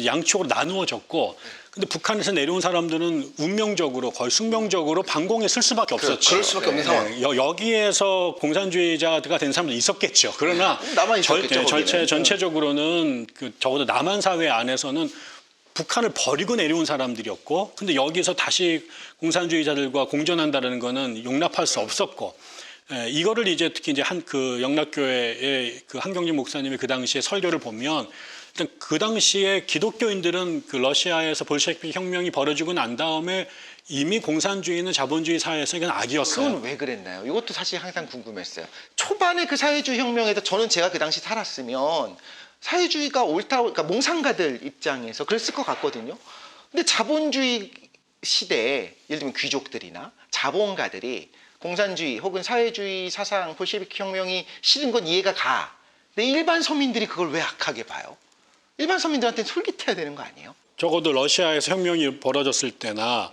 양쪽으로 나누어졌고, 근데 북한에서 내려온 사람들은 운명적으로 거의 숙명적으로 반공에 쓸 수밖에 없었죠. 그럴 수밖에 없는 상황. 여기에서 공산주의자가 된 사람도 있었겠죠. 그러나 남아 있었겠죠. 거기는. 전체적으로는 적어도 남한 사회 안에서는 북한을 버리고 내려온 사람들이었고, 근데 여기서 다시 공산주의자들과 공존한다는 거는 용납할 수 없었고, 이거를 이제 특히 이제 그 영락교회의 그 한경진 목사님의 그 당시에 설교를 보면, 일단 그 당시에 기독교인들은 그 러시아에서 볼셰비크 혁명이 벌어지고 난 다음에 이미 공산주의는 자본주의 사회에서 이건 악이었어요. 그건 왜 그랬나요? 이것도 사실 항상 궁금했어요. 초반에 그 사회주의 혁명에도 제가 그 당시 살았으면 사회주의가 옳다, 그러니까 몽상가들 입장에서 그랬을 것 같거든요. 근데 자본주의 시대에 예를 들면 귀족들이나 자본가들이 공산주의 혹은 사회주의 사상, 볼셰비크 혁명이 싫은 건 이해가 가. 근데 일반 서민들이 그걸 왜 악하게 봐요? 일반 서민들한테는 솔깃해야 되는 거 아니에요? 적어도 러시아에서 혁명이 벌어졌을 때나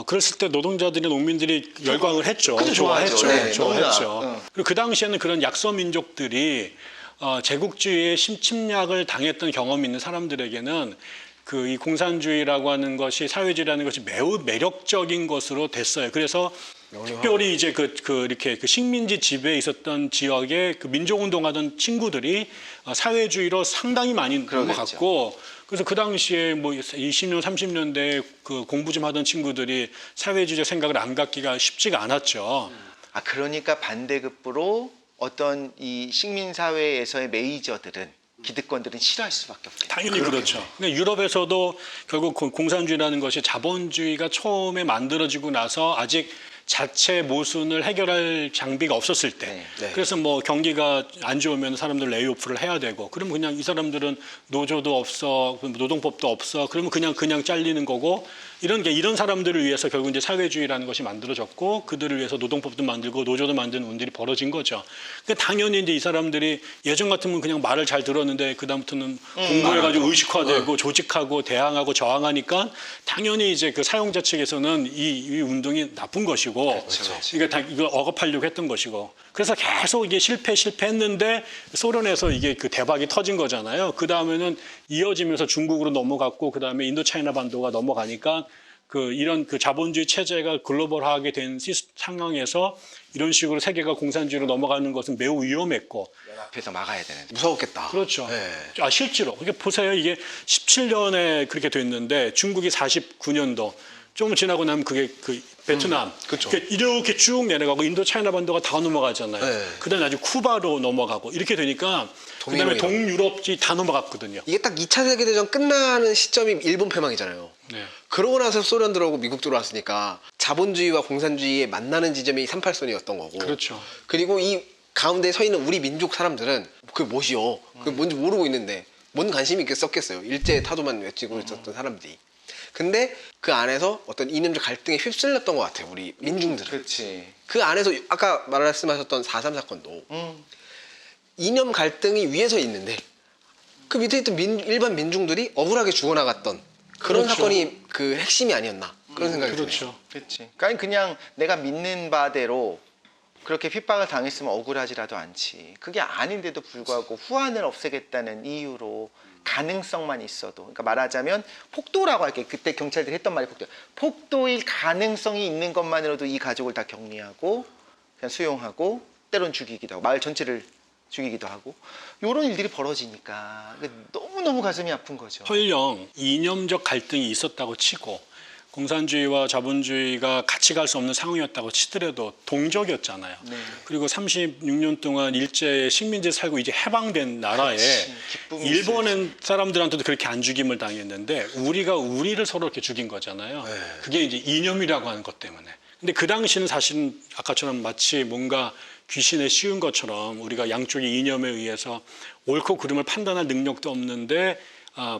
그랬을 때 노동자들이 농민들이 열광을 했죠. 그죠, 좋아했죠. 좋아하죠. 네, 좋아했죠. 너무나. 그리고 그 당시에는 그런 약소 민족들이 제국주의의 침략을 당했던 경험이 있는 사람들에게는 이 공산주의라고 하는 것이 사회주의라는 것이 매우 매력적인 것으로 됐어요. 그래서 특별히 이제 이렇게 식민지 지배에 있었던 지역에 민족운동하던 친구들이 사회주의로 상당히 많이 넘어갔고, 그래서 그 당시에 뭐 20년, 30년대에 그 공부 좀 하던 친구들이 사회주의적 생각을 안 갖기가 쉽지가 않았죠. 그러니까 반대급부로 어떤 이 식민사회에서의 메이저들은 기득권들은 싫어할 수밖에 없겠죠. 당연히 그렇죠. 근데 유럽에서도 결국 공산주의라는 것이 자본주의가 처음에 만들어지고 나서 아직 자체 모순을 해결할 장비가 없었을 때, 그래서 뭐 경기가 안 좋으면 사람들 레이오프를 해야 되고, 그러면 그냥 이 사람들은 노조도 없어, 노동법도 없어, 그러면 그냥 잘리는 거고, 이런 사람들을 위해서 결국 이제 사회주의라는 것이 만들어졌고, 그들을 위해서 노동법도 만들고 노조도 만드는 운들이 벌어진 거죠. 그러니까 당연히 이제 이 사람들이 예전 같으면 그냥 말을 잘 들었는데 그다음부터는 공부해가지고 의식화되고 조직하고 대항하고 저항하니까 당연히 이제 그 사용자 측에서는 이 운동이 나쁜 것이고, 이게 다 이걸 억압하려고 했던 것이고, 그래서 계속 이게 실패했는데 소련에서 이게 그 대박이 터진 거잖아요. 그 다음에는 이어지면서 중국으로 넘어갔고, 그 다음에 인도차이나 반도가 넘어가니까 이런 자본주의 체제가 글로벌화하게 된 상황에서 이런 식으로 세계가 공산주의로 넘어가는 것은 매우 위험했고, 앞에서 막아야 되는데. 무서웠겠다. 그렇죠. 네. 실제로 이게 보세요. 이게 17년에 그렇게 됐는데 중국이 49년도 좀 지나고 나면 그게 베트남 그렇죠. 이렇게 쭉 내려가고 인도 차이나 반도가 다 넘어가잖아요. 네. 그다음에 아주 쿠바로 넘어가고 이렇게 되니까 그다음에 동유럽이 다 넘어갔거든요. 이게 딱 2차 세계대전 끝나는 시점이 일본 패망이잖아요. 네. 그러고 나서 소련 들어오고 미국 들어왔으니까 자본주의와 공산주의의 만나는 지점이 38선이었던 거고. 그렇죠. 그리고 이 가운데 서 있는 우리 민족 사람들은 그게 무엇이요? 그게 뭔지 모르고 있는데 뭔 관심이 있겠었겠어요. 일제 타도만 외치고 있었던 사람들이. 근데 그 안에서 어떤 이념적 갈등에 휩쓸렸던 것 같아요. 우리 민중들은. 그렇지. 그 안에서 아까 말씀하셨던 4.3 사건도 이념 갈등이 위에서 있는데 그 밑에 있던 일반 민중들이 억울하게 죽어나갔던 그런 그렇죠. 사건이 그 핵심이 아니었나. 그런 생각이 드네요. 그렇죠. 그렇지. 그러니까 그냥 내가 믿는 바대로 그렇게 핍박을 당했으면 억울하지라도 않지. 그게 아닌데도 불구하고 후환을 없애겠다는 이유로 가능성만 있어도, 그러니까 말하자면 폭도라고 할게. 그때 경찰들이 했던 말이 폭도일 가능성이 있는 것만으로도 이 가족을 다 격리하고 그냥 수용하고 때론 죽이기도 하고 마을 전체를 죽이기도 하고 이런 일들이 벌어지니까 너무너무 가슴이 아픈 거죠. 설령 이념적 갈등이 있었다고 치고 공산주의와 자본주의가 같이 갈 수 없는 상황이었다고 치더라도 동족이었잖아요. 네. 그리고 36년 동안 일제의 식민지에 살고 이제 해방된 나라에 그렇지. 기쁨이 일본은 사람들한테도 그렇게 안 죽임을 당했는데 우리가 우리를 서로 이렇게 죽인 거잖아요. 네. 그게 이제 이념이라고 하는 것 때문에. 근데 그 당시는 사실은 아까처럼 마치 뭔가 귀신에 씌운 것처럼 우리가 양쪽의 이념에 의해서 옳고 그름을 판단할 능력도 없는데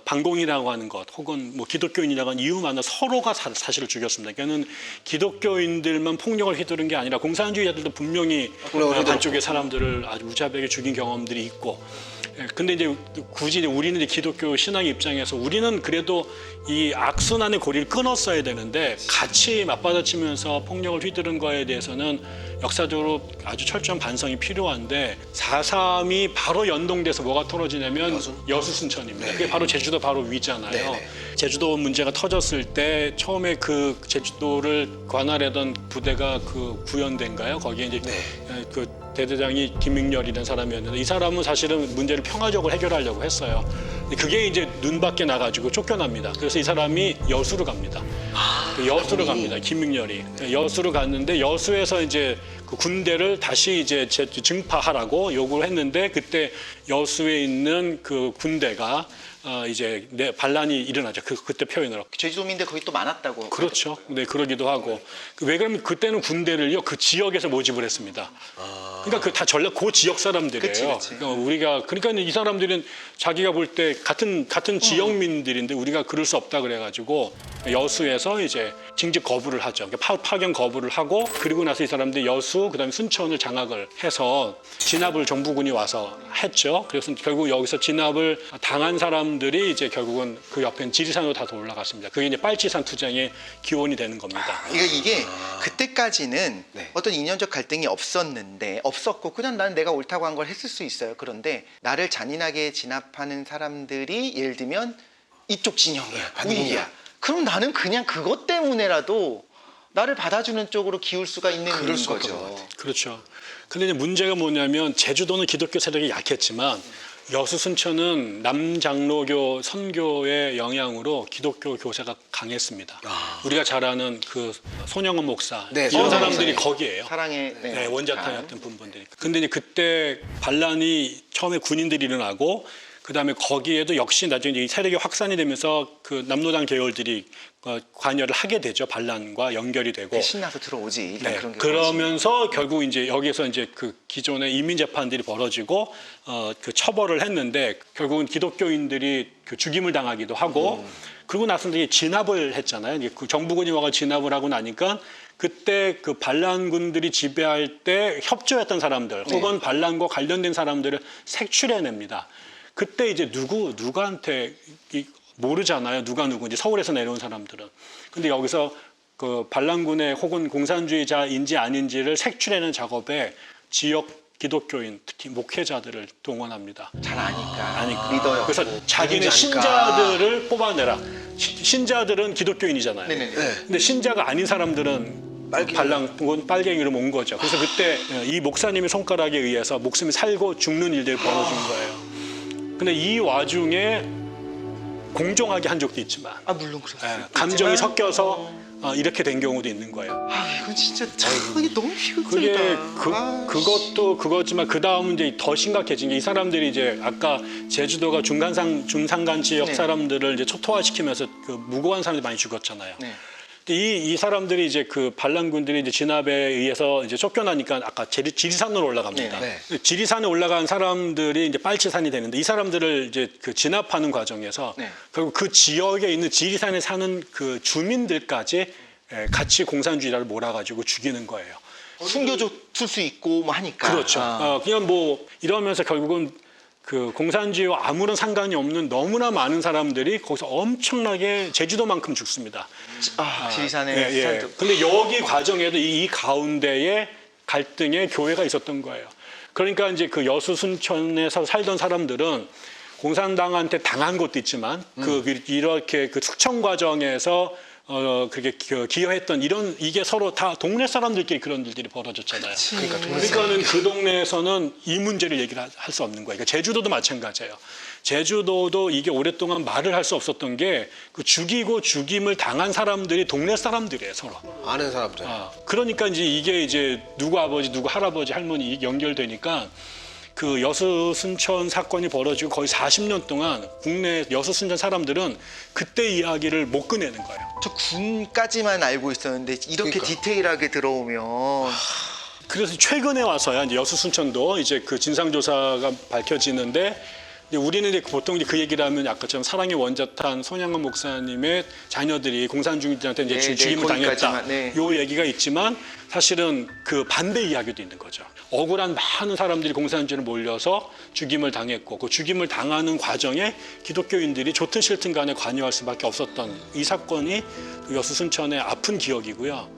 반공이라고 하는 것 혹은 뭐 기독교인이라고 하는 이유만으로 서로가 사실을 죽였습니다. 그러니까는 기독교인들만 폭력을 휘두른 게 아니라 공산주의자들도 분명히 반쪽의 사람들을 아주 무자비하게 죽인 경험들이 있고. 근데 이제 굳이 우리는 이제 기독교 신앙의 입장에서 우리는 그래도 이 악순환의 고리를 끊었어야 되는데 같이 맞받아치면서 폭력을 휘두른 거에 대해서는 역사적으로 아주 철저한 반성이 필요한데 4.3이 바로 연동돼서 뭐가 떨어지냐면 여수순천입니다. 네. 그게 바로 제주도 바로 위잖아요. 네. 제주도 문제가 터졌을 때 처음에 그 제주도를 관할하던 부대가 그 구현대인가요? 거기에 이제 그 대대장이 김익렬이라는 사람이었는데 이 사람은 사실은 문제를 평화적으로 해결하려고 했어요. 근데 그게 이제 눈밖에 나가지고 쫓겨납니다. 그래서 이 사람이 여수로 갑니다. 여수로 갑니다. 김익렬이 여수로 갔는데 여수에서 이제 그 군대를 다시 이제 증파하라고 요구를 했는데 그때 여수에 있는 그 군대가 이제 반란이 일어나죠. 그때 표현으로. 제주도민들 거기 또 많았다고. 그렇죠. 네, 그러기도 하고. 왜 그러면 그때는 군대를요, 그 지역에서 모집을 했습니다. 그러니까 그 다 전략 그 지역 사람들이에요. 그치. 그러니까 이 사람들은 자기가 볼 때 같은 지역민들인데 우리가 그럴 수 없다 그래가지고 여수에서 이제 징집 거부를 하죠. 그러니까 파견 거부를 하고 그리고 나서 이 사람들이 여수 그다음에 순천을 장악을 해서 진압을 정부군이 와서 했죠. 그래서 결국 여기서 진압을 당한 사람들이 이제 결국은 그 옆엔 지리산으로 다 올라갔습니다. 그게 이제 빨치산 투쟁의 기원이 되는 겁니다. 이게 그때까지는 네. 어떤 이념적 갈등이 없었고 그냥 나는 내가 옳다고 한 걸 했을 수 있어요. 그런데 나를 잔인하게 진압하는 사람들이 예를 들면 이쪽 진영이야, 우익이야. 그럼 나는 그냥 그것 때문에라도 나를 받아주는 쪽으로 기울 수가 있는 그럴 수 없는 것 거죠. 같아요. 그렇죠. 근데 이제 문제가 뭐냐면 제주도는 기독교 세력이 약했지만 여수 순천은 남장로교 선교의 영향으로 기독교 교세가 강했습니다. 우리가 잘 아는 그 손영원 목사 네, 이런 손영원 사람들이 목사님. 거기에요. 사랑의 네, 원자타였던 분들이. 근데 이제 그때 반란이 처음에 군인들이 일어나고 그다음에 거기에도 역시 나중에 이 세력이 확산이 되면서 그 남로당 계열들이 관여를 하게 되죠. 반란과 연결이 되고. 신나서 들어오지. 일단 네, 그런 게 그러면서 결국 이제 여기서 이제 그 기존의 이민 재판들이 벌어지고 그 처벌을 했는데 결국은 기독교인들이 그 죽임을 당하기도 하고 그러고 나서 이제 진압을 했잖아요. 이제 그 정부군이 와가 진압을 하고 나니까 그때 그 반란군들이 지배할 때 협조했던 사람들 혹은 반란과 관련된 사람들을 색출해냅니다. 그때 이제 누구한테 모르잖아요. 누가 누구인지 서울에서 내려온 사람들은. 근데 여기서 그 반란군의 혹은 공산주의자인지 아닌지를 색출하는 작업에 지역 기독교인 특히 목회자들을 동원합니다. 잘 아니까. 아니까. 리더였고. 그래서 자기네 아니까. 신자들을 뽑아내라. 신자들은 기독교인이잖아요. 네네네. 근데 신자가 아닌 사람들은 반란군 빨갱이로 온 거죠. 그래서 그때 이 목사님의 손가락에 의해서 목숨이 살고 죽는 일들이 벌어진 거예요. 근데 이 와중에 공정하게 한 적도 있지만 물론 그렇습니다. 감정이 섞여서 이렇게 된 경우도 있는 거예요. 이건 진짜 참 이게 너무 그게 희극적이다. 그것도 그거지만 그 다음은 이제 더 심각해진 게 이 사람들이 이제 아까 제주도가 중산간 지역 네. 사람들을 이제 초토화시키면서 그 무고한 사람들이 많이 죽었잖아요. 네. 이 사람들이 이제 그 반란군들이 이제 진압에 의해서 이제 쫓겨나니까 아까 지리산으로 올라갑니다. 네. 지리산에 올라간 사람들이 이제 빨치산이 되는데 이 사람들을 이제 그 진압하는 과정에서 네. 결국 그 지역에 있는 지리산에 사는 그 주민들까지 같이 공산주의자를 몰아가지고 죽이는 거예요. 숨겨줬을 수 있고 뭐 하니까. 그렇죠. 그냥 뭐 이러면서 결국은 그 공산주의와 아무런 상관이 없는 너무나 많은 사람들이 거기서 엄청나게 제주도만큼 죽습니다. 지리산에 예, 예. 근데 여기 과정에도 이 가운데에 갈등의 교회가 있었던 거예요. 그러니까 이제 그 여수 순천에서 살던 사람들은 공산당한테 당한 것도 있지만 이렇게 그 숙청 과정에서 그렇게 기여했던 이게 서로 다 동네 사람들끼리 그런 일들이 벌어졌잖아요. 그러니까는 그 동네에서는 이 문제를 얘기를 할 수 없는 거예요. 그러니까 제주도도 마찬가지예요. 제주도도 이게 오랫동안 말을 할 수 없었던 게 그 죽이고 죽임을 당한 사람들이 동네 사람들이에요, 서로. 아는 사람들. 그러니까 이게 이제 누구 아버지, 누구 할아버지, 할머니 연결되니까 그 여수 순천 사건이 벌어지고 거의 40년 동안 국내 여수 순천 사람들은 그때 이야기를 못 꺼내는 거예요. 저 군까지만 알고 있었는데 이렇게 그러니까. 디테일하게 들어오면 그래서 최근에 와서야 이제 여수 순천도 이제 그 진상조사가 밝혀지는데 이제 우리는 이제 보통 이제 그 얘기를 하면 아까처럼 사랑의 원자탄 손양원 목사님의 자녀들이 공산주의들한테 이제 네, 죽임을 거기까지만, 당했다. 네. 요 얘기가 있지만 사실은 그 반대 이야기도 있는 거죠. 억울한 많은 사람들이 공산주의를 몰려서 죽임을 당했고 그 죽임을 당하는 과정에 기독교인들이 좋든 싫든 간에 관여할 수밖에 없었던 이 사건이 그 여수 순천의 아픈 기억이고요.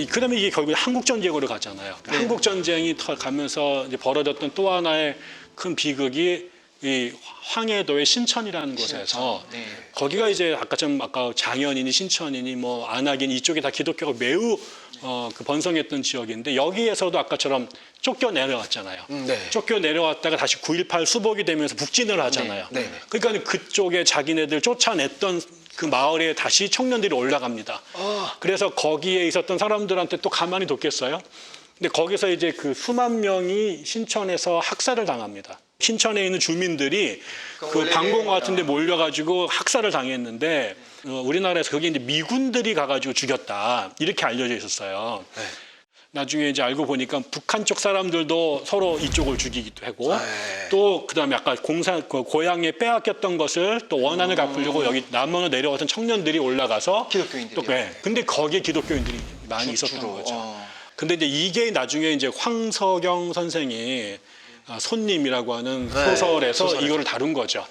그다음에 이게 결국 한국전쟁으로 가잖아요. 네. 한국전쟁이 가면서 이제 벌어졌던 또 하나의 큰 비극이 이 황해도의 신천이라는 곳에서 네. 거기가 이제 아까 장현이니 신천이니 뭐 안악이니 이쪽에 다 기독교가 매우 그 번성했던 지역인데 여기에서도 아까처럼 쫓겨 내려왔잖아요. 네. 쫓겨 내려왔다가 다시 9.18 수복이 되면서 북진을 하잖아요. 네. 네. 그러니까 그쪽에 자기네들 쫓아냈던 그 마을에 다시 청년들이 올라갑니다. 그래서 거기에 있었던 사람들한테 또 가만히 뒀겠어요? 근데 거기서 이제 그 수만 명이 신천에서 학살을 당합니다. 신천에 있는 주민들이 그 방공 같은 데 몰려가지고 학살을 당했는데 우리나라에서 그게 이제 미군들이 가가지고 죽였다. 이렇게 알려져 있었어요. 네. 나중에 이제 알고 보니까 북한 쪽 사람들도 서로 이쪽을 죽이기도 하고 또 그다음에 아까 고향에 빼앗겼던 것을 또 원한을 갚으려고 여기 남원으로 내려왔던 청년들이 올라가서 기독교인들이요? 또, 네. 근데 거기에 기독교인들이 많이 있었던 주로. 거죠. 근데 이제 이게 나중에 이제 황석영 선생이 손님이라고 하는 소설에서 이거를 다룬 거죠.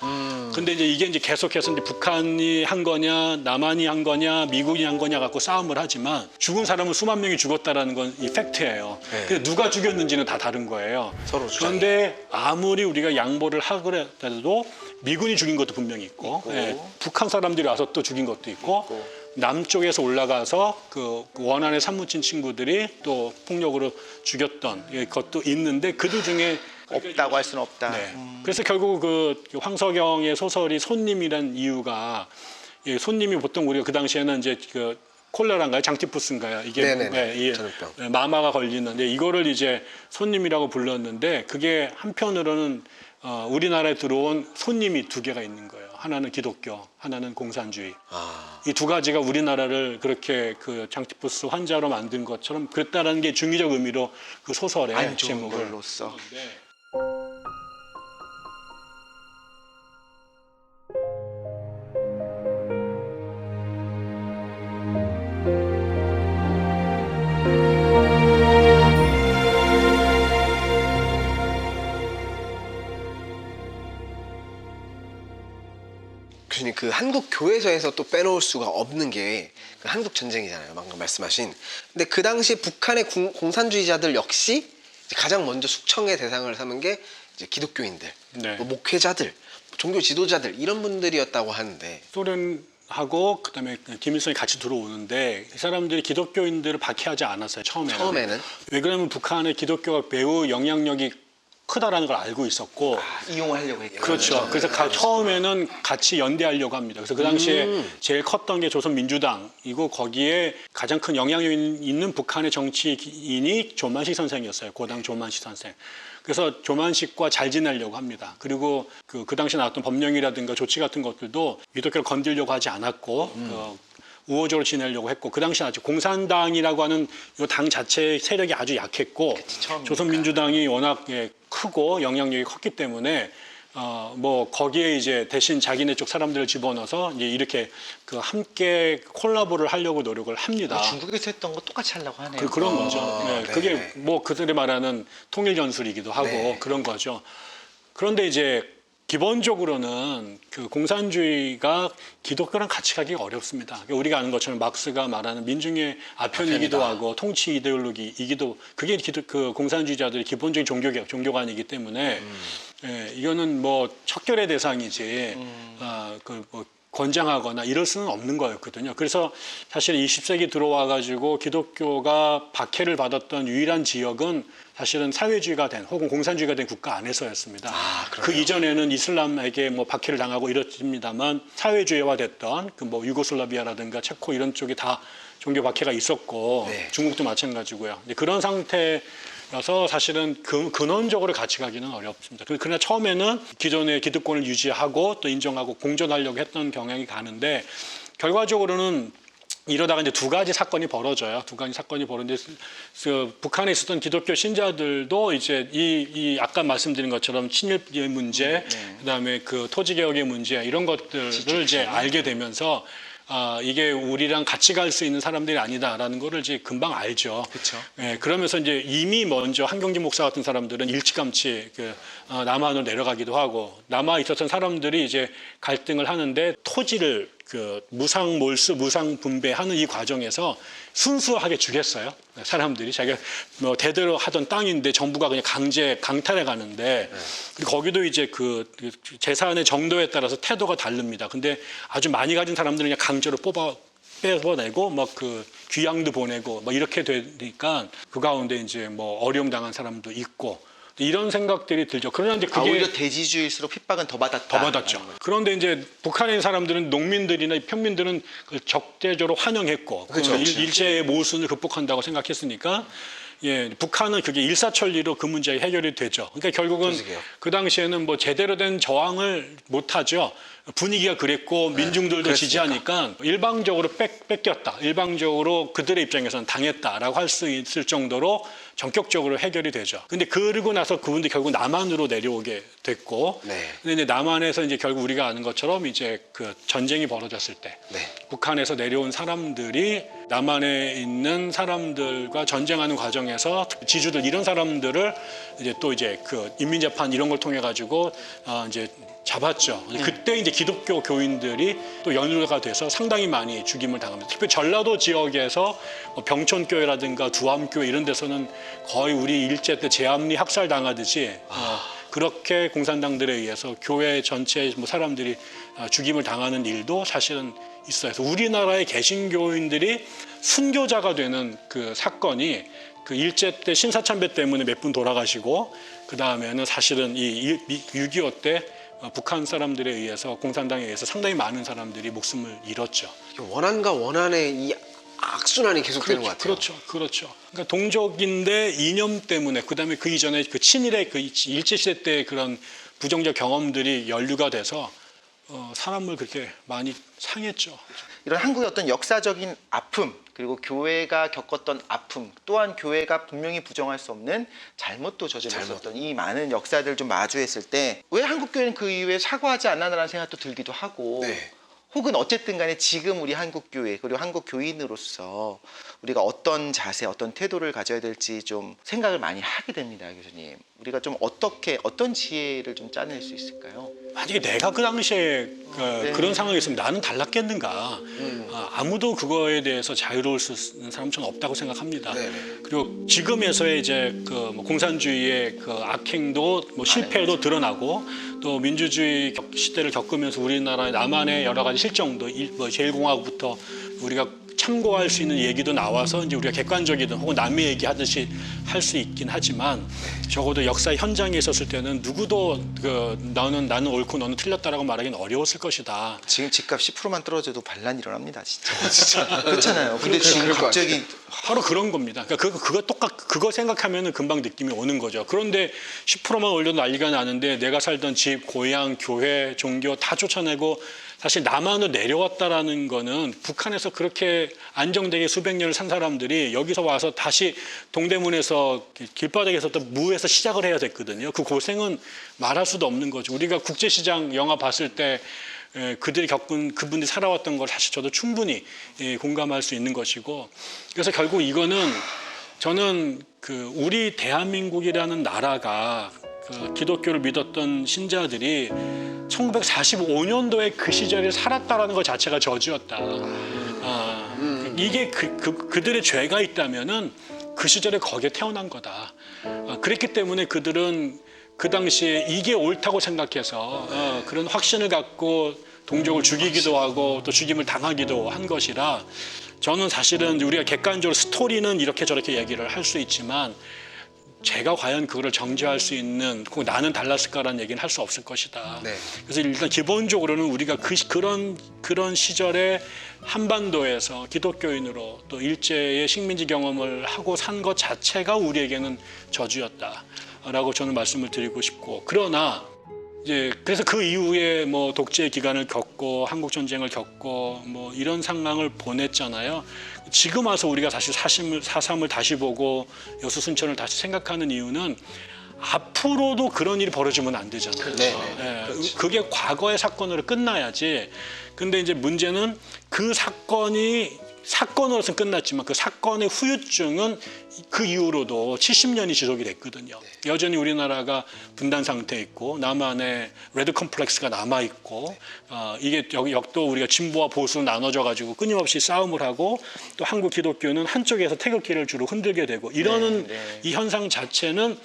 근데 이게 이제 계속해서 이제 북한이 한 거냐, 남한이 한 거냐, 미국이 한 거냐 갖고 싸움을 하지만 죽은 사람은 수만 명이 죽었다라는 건 이 팩트예요. 네. 근데 누가 죽였는지는 다 다른 거예요. 서로 주장이. 그런데 아무리 우리가 양보를 하더라도 미군이 죽인 것도 분명히 있고, 예, 북한 사람들이 와서 또 죽인 것도 있고 남쪽에서 올라가서 그 원안에 사무친 친구들이 또 폭력으로 죽였던 것도 있는데 그들 중에 없다고 할 수는 없다. 네. 그래서 결국 그 황석영의 소설이 손님이란 이유가 이 손님이 보통 우리가 그 당시에는 이제 그 콜레라인가요? 장티푸스인가요? 이게 네네네. 예, 전염병. 마마가 걸리는데 이거를 이제 손님이라고 불렀는데 그게 한편으로는 우리나라에 들어온 손님이 두 개가 있는 거예요. 하나는 기독교, 하나는 공산주의. 이 두 가지가 우리나라를 그렇게 그 장티푸스 환자로 만든 것처럼 그랬다라는 게 중의적 의미로 그 소설의 안 좋은 제목을 걸로써. 네. 교수님 그 한국 교회에서 또 빼놓을 수가 없는 게 그 한국 전쟁이잖아요. 방금 말씀하신. 근데 그 당시 북한의 공산주의자들 역시 이제 가장 먼저 숙청의 대상을 삼은 게 이제 기독교인들, 네. 뭐 목회자들, 종교 지도자들 이런 분들이었다고 하는데 소련하고 그다음에 김일성이 같이 들어오는데 이 사람들이 기독교인들을 박해하지 않았어요. 처음에는. 왜 그러면 북한의 기독교가 매우 영향력이 크다라는 걸 알고 있었고 이용하려고 했죠. 그렇죠. 그래서 처음에는 같이 연대하려고 합니다. 그래서 그 당시에 제일 컸던 게 조선민주당이고 거기에 가장 큰 영향력 있는 북한의 정치인이 조만식 선생이었어요. 고당 조만식 선생. 그래서 조만식과 잘 지내려고 합니다. 그리고 그 당시에 나왔던 법령이라든가 조치 같은 것들도 기독교를 건들려고 하지 않았고 우호적으로 지내려고 했고 그 당시 아주 공산당이라고 하는 이 당 자체의 세력이 아주 약했고 처음이니까. 조선민주당이 워낙 크고 영향력이 컸기 때문에 뭐 거기에 이제 대신 자기네 쪽 사람들을 집어넣어서 이제 이렇게 그 함께 콜라보를 하려고 노력을 합니다. 중국에서 했던 거 똑같이 하려고 하네요. 그런 거죠. 네, 네. 그게 뭐 그들이 말하는 통일 전술이기도 하고 네. 그런 거죠. 그런데 이제 기본적으로는 그 공산주의가 기독교랑 같이 가기가 어렵습니다. 그러니까 우리가 아는 것처럼 막스가 말하는 민중의 아편이기도 하고 통치 이데올로기이기도 그게 그 공산주의자들의 기본적인 종교관이기 때문에 예, 이거는 뭐 척결의 대상이지 뭐 권장하거나 이럴 수는 없는 거였거든요. 그래서 사실 20세기 들어와 가지고 기독교가 박해를 받았던 유일한 지역은 사실은 사회주의가 된 혹은 공산주의가 된 국가 안에서였습니다. 그 이전에는 이슬람에게 뭐 박해를 당하고 이렇습니다만 사회주의화됐던 그 뭐 유고슬라비아라든가 체코 이런 쪽이 다 종교 박해가 있었고 네. 중국도 마찬가지고요. 그런 상태여서 사실은 근원적으로 같이 가기는 어렵습니다. 그러나 처음에는 기존의 기득권을 유지하고 또 인정하고 공존하려고 했던 경향이 가는데 결과적으로는 이러다가 이제 두 가지 사건이 벌어져요. 두 가지 사건이 벌어지는데 북한에 있었던 기독교 신자들도 이제 이 아까 말씀드린 것처럼 친일의 문제, 그다음에 그 토지 개혁의 문제 이런 것들을 이제 알게 되면서 이게 우리랑 같이 갈 수 있는 사람들이 아니다라는 거를 이제 금방 알죠. 그렇죠. 예, 그러면서 이제 이미 먼저 한경진 목사 같은 사람들은 일찌감치 남한으로 내려가기도 하고 남아 있었던 사람들이 이제 갈등을 하는데 토지를 그 무상 몰수, 무상 분배하는 이 과정에서 순수하게 주겠어요. 사람들이 자기가 뭐 대대로 하던 땅인데 정부가 그냥 강제 강탈해 가는데 그리고 거기도 이제 그 재산의 정도에 따라서 태도가 다릅니다. 근데 아주 많이 가진 사람들은 그냥 강제로 빼내고 막 그 귀양도 보내고 막 이렇게 되니까 그 가운데 이제 뭐 어려움 당한 사람도 있고 이런 생각들이 들죠. 그러나 이제 그게 오히려 대지주의일수록 핍박은 더 받았다. 더 받았죠. 그런데 이제 북한의 사람들은 농민들이나 평민들은 그걸 적대적으로 환영했고 그렇죠. 일제의 모순을 극복한다고 생각했으니까 예, 북한은 그게 일사천리로 그 문제가 해결이 되죠. 그러니까 결국은 그러게요. 그 당시에는 뭐 제대로 된 저항을 못 하죠. 분위기가 그랬고 민중들도 그랬으니까. 지지하니까 일방적으로 뺏겼다. 일방적으로 그들의 입장에서는 당했다라고 할 수 있을 정도로 전격적으로 해결이 되죠. 근데 그러고 나서 그분들이 결국 남한으로 내려오게 됐고, 네. 근데 이제 남한에서 이제 결국 우리가 아는 것처럼 이제 그 전쟁이 벌어졌을 때 네. 북한에서 내려온 사람들이 남한에 있는 사람들과 전쟁하는 과정에서 지주들 이런 사람들을 이제 또 이제 그 인민재판 이런 걸 통해 가지고 이제 잡았죠. 그때 이제 기독교 교인들이 또 연루가 돼서 상당히 많이 죽임을 당합니다. 특히 전라도 지역에서 뭐 병촌교회라든가 두암교회 이런 데서는 거의 우리 일제 때 제암리 학살 당하듯이 그렇게 공산당들에 의해서 교회 전체 뭐 사람들이 죽임을 당하는 일도 사실은 있어요. 그래서 우리나라의 개신교인들이 순교자가 되는 그 사건이 그 일제 때 신사참배 때문에 몇 분 돌아가시고 그 다음에는 사실은 이 6.25 때 북한 사람들에 의해서 공산당에 의해서 상당히 많은 사람들이 목숨을 잃었죠. 원한과 원한의 이 악순환이 계속되는 것 같아요. 그렇죠. 그러니까 동족인데 이념 때문에 그다음에 그 이전에 그 친일의 그 일제 시대 때 그런 부정적 경험들이 연루가 돼서 사람을 그렇게 많이 상했죠. 이런 한국의 어떤 역사적인 아픔 그리고 교회가 겪었던 아픔 또한 교회가 분명히 부정할 수 없는 잘못도 저질렀었던 이 많은 역사들을 좀 마주했을 때 왜 한국 교회는 그 이후에 사과하지 않나라는 생각도 들기도 하고 네. 혹은 어쨌든 간에 지금 우리 한국 교회 그리고 한국 교인으로서 우리가 어떤 자세 어떤 태도를 가져야 될지 좀 생각을 많이 하게 됩니다. 교수님 우리가 좀 어떤 지혜를 좀 짜낼 수 있을까요? 만약에 내가 그 당시에 그런 상황이 있으면 나는 달랐겠는가. 아무도 그거에 대해서 자유로울 수 있는 사람은 저는 없다고 생각합니다. 네네. 그리고 지금에서의 이제 그 뭐 공산주의의 그 악행도 뭐 실패도 드러나고 또 민주주의 시대를 겪으면서 우리나라의 남한의 여러 가지 실정도 뭐 제1공화국부터 우리가 참고할 수 있는 얘기도 나와서 이제 우리가 객관적이든 혹은 남의 얘기하듯이 할 수 있긴 하지만 적어도 역사 현장에 있었을 때는 누구도 나는 옳고 너는 틀렸다라고 말하기는 어려웠을 것이다. 지금 집값 10%만 떨어져도 반란이 일어납니다. 진짜. 그렇잖아요. 근데 지금 그럴 것 갑자기 바로 그런 겁니다. 그러니까 그거 생각하면은 금방 느낌이 오는 거죠. 그런데 10%만 올려도 난리가 나는데 내가 살던 집, 고향, 교회, 종교 다 쫓아내고 사실 남한으로 내려왔다라는 거는 북한에서 그렇게 안정되게 수백 년을 산 사람들이 여기서 와서 다시 동대문에서 길바닥에 있었던 무에서 시작을 해야 됐거든요. 그 고생은 말할 수도 없는 거죠. 우리가 국제시장 영화 봤을 때 그들이 겪은 그분들이 살아왔던 걸 사실 저도 충분히 공감할 수 있는 것이고 그래서 결국 이거는 저는 그 우리 대한민국이라는 나라가 그 기독교를 믿었던 신자들이 1945년도에 그 시절을 살았다라는 것 자체가 저주였다. 이게 그들의 죄가 있다면은 그 시절에 거기에 태어난 거다. 그랬기 때문에 그들은 그 당시에 이게 옳다고 생각해서 그런 확신을 갖고 동족을 죽이기도 하고 또 죽임을 당하기도 한 것이라 저는 사실은 우리가 객관적으로 스토리는 이렇게 저렇게 얘기를 할 수 있지만 제가 과연 그거를 정죄할 수 있는 나는 달랐을까라는 얘기는 할 수 없을 것이다. 네. 그래서 일단 기본적으로는 우리가 그런 시절에 한반도에서 기독교인으로 또 일제의 식민지 경험을 하고 산 것 자체가 우리에게는 저주였다라고 저는 말씀을 드리고 싶고 그러나 이제 그래서 그 이후에 뭐 독재 기간을 겪고 한국 전쟁을 겪고 뭐 이런 상황을 보냈잖아요. 지금 와서 우리가 사실 사삼을 다시 보고 여수순천을 다시 생각하는 이유는 앞으로도 그런 일이 벌어지면 안 되잖아요. 예, 그게 과거의 사건으로 끝나야지. 근데 이제 문제는 그 사건이 사건으로서는 끝났지만 그 사건의 후유증은 그 이후로도 70년이 지속이 됐거든요. 여전히 우리나라가 분단 상태에 있고 남한에 레드 컴플렉스가 남아 있고 이게 역도 우리가 진보와 보수로 나눠져 가지고 끊임없이 싸움을 하고 또 한국 기독교는 한쪽에서 태극기를 주로 흔들게 되고 이러는 이 현상 자체는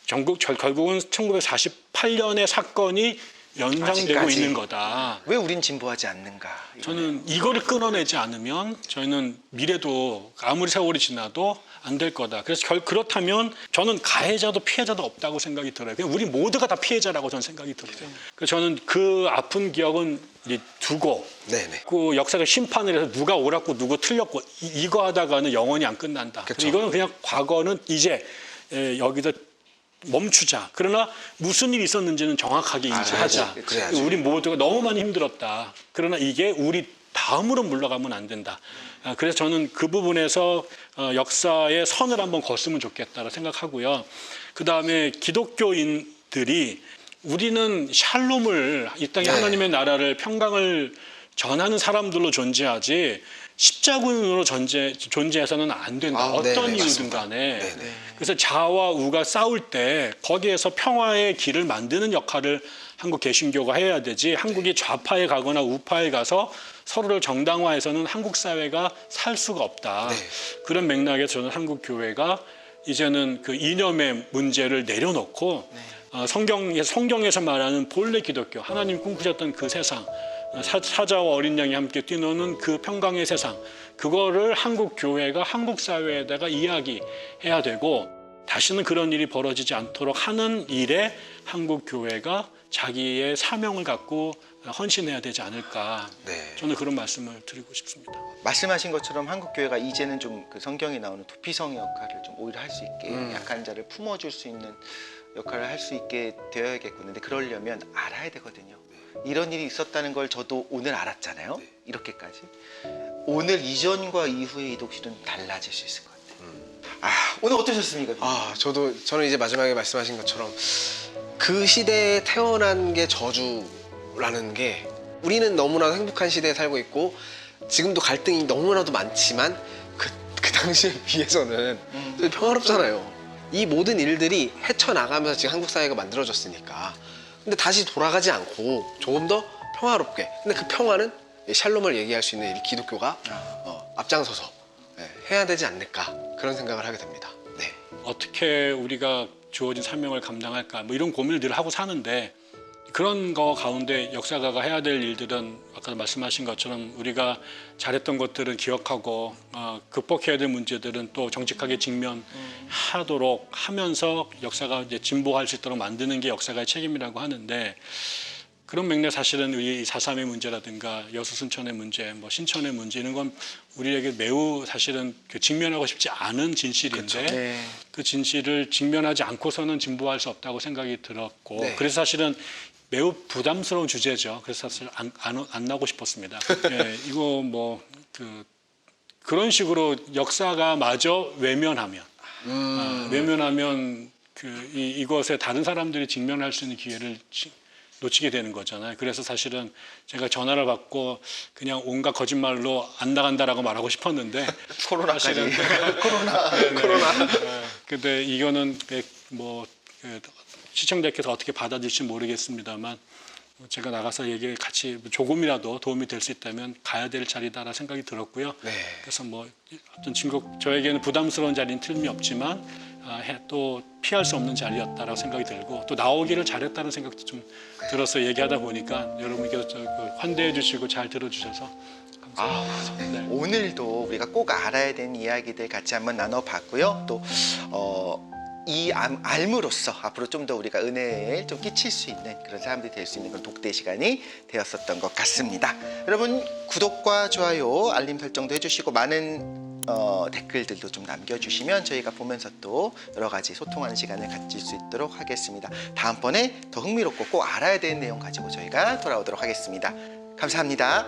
결국은 1948년의 사건이 연상되고 아직까지. 있는 거다. 왜 우린 진보하지 않는가? 저는 이거를 끊어내지 않으면 저희는 미래도 아무리 세월이 지나도 안 될 거다. 그래서 그렇다면 저는 가해자도 피해자도 없다고 생각이 들어요. 그냥 우리 모두가 다 피해자라고 저는 생각이 들어요. 그래서 저는 그 아픈 기억은 이제 두고 그 역사적 심판을 해서 누가 옳았고 누구 틀렸고 이거 하다가는 영원히 안 끝난다. 그쵸. 이거는 그냥 과거는 이제 여기서 멈추자. 그러나 무슨 일이 있었는지는 정확하게 인지하자. 그래야지. 우리 모두가 너무 많이 힘들었다. 그러나 이게 우리 다음으로 물러가면 안 된다. 그래서 저는 그 부분에서 역사의 선을 한번 걷으면 좋겠다고 생각하고요. 그다음에 기독교인들이 우리는 샬롬을 이 땅에 하나님의 나라를 평강을 전하는 사람들로 존재하지 십자군으로 존재해서는 안 된다. 어떤 이유든 간에. 그래서 자와 우가 싸울 때 거기에서 평화의 길을 만드는 역할을 한국 개신교가 해야 되지 한국이 좌파에 가거나 우파에 가서 서로를 정당화해서는 한국 사회가 살 수가 없다. 그런 맥락에서 저는 한국 교회가 이제는 그 이념의 문제를 내려놓고 성경에서 말하는 본래 기독교, 하나님 꿈꾸셨던 그 세상, 사자와 어린 양이 함께 뛰노는 그 평강의 세상, 그거를 한국 교회가 한국 사회에다가 이야기해야 되고 다시는 그런 일이 벌어지지 않도록 하는 일에 한국 교회가 자기의 사명을 갖고 헌신해야 되지 않을까. 저는 그런 말씀을 드리고 싶습니다. 말씀하신 것처럼 한국 교회가 이제는 좀 그 성경에 나오는 도피성의 역할을 좀 오히려 할 수 있게 약한 자를 품어줄 수 있는 역할을 할 수 있게 되어야겠군요. 근데 그러려면 알아야 되거든요. 이런 일이 있었다는 걸 저도 오늘 알았잖아요. 이렇게까지. 오늘 이전과 이후의 이 독실은 달라질 수 있을 것 같아요. 오늘 어떠셨습니까? 저는 이제 마지막에 말씀하신 것처럼 그 시대에 태어난 게 저주라는 게 우리는 너무나도 행복한 시대에 살고 있고 지금도 갈등이 너무나도 많지만 그 당시에 비해서는 평화롭잖아요. 이 모든 일들이 헤쳐나가면서 지금 한국 사회가 만들어졌으니까. 근데 다시 돌아가지 않고 조금 더 평화롭게. 근데 그 평화는 샬롬을 얘기할 수 있는 이 기독교가 앞장서서 해야 되지 않을까 그런 생각을 하게 됩니다. 어떻게 우리가 주어진 사명을 감당할까 뭐 이런 고민을 늘 하고 사는데 그런 거 가운데 역사가가 해야 될 일들은 아까 말씀하신 것처럼 우리가 잘했던 것들은 기억하고 극복해야 될 문제들은 또 정직하게 직면하도록 하면서 역사가 이제 진보할 수 있도록 만드는 게 역사가의 책임이라고 하는데 그런 맥락 사실은 이 4.3의 문제라든가 여수순천의 문제, 뭐 신천의 문제 이런 건 우리에게 매우 사실은 그 직면하고 싶지 않은 진실인데 그 진실을 직면하지 않고서는 진보할 수 없다고 생각이 들었고 그래서 사실은 매우 부담스러운 주제죠. 그래서 사실 안 나오고 싶었습니다. 이거 뭐 그런 식으로 역사가 마저 외면하면 이것에 다른 사람들이 직면할 수 있는 기회를 놓치게 되는 거잖아요. 그래서 사실은 제가 전화를 받고 그냥 온갖 거짓말로 안 나간다라고 말하고 싶었는데 코로나까지. 코로나. 근데 이거는 뭐 시청자께서 어떻게 받아들일지 모르겠습니다만 제가 나가서 얘기 같이 조금이라도 도움이 될 수 있다면 가야 될 자리다라는 생각이 들었고요. 네. 그래서 뭐 어떤 저에게는 부담스러운 자리는 틀림이 없지만 또 피할 수 없는 자리였다라고 생각이 들고 또 나오기를 잘했다는 생각도 좀 들어서 얘기하다 보니까 여러분께서 환대해 주시고 잘 들어주셔서 감사합니다. 네. 오늘도 우리가 꼭 알아야 되는 이야기들 같이 한번 나눠봤고요. 또 이 알므로써 앞으로 좀 더 우리가 은혜를 좀 끼칠 수 있는 그런 사람들이 될 수 있는 그런 독대 시간이 되었었던 것 같습니다. 여러분 구독과 좋아요, 알림 설정도 해주시고 많은 댓글들도 좀 남겨주시면 저희가 보면서 또 여러 가지 소통하는 시간을 가질 수 있도록 하겠습니다. 다음번에 더 흥미롭고 꼭 알아야 되는 내용 가지고 저희가 돌아오도록 하겠습니다. 감사합니다.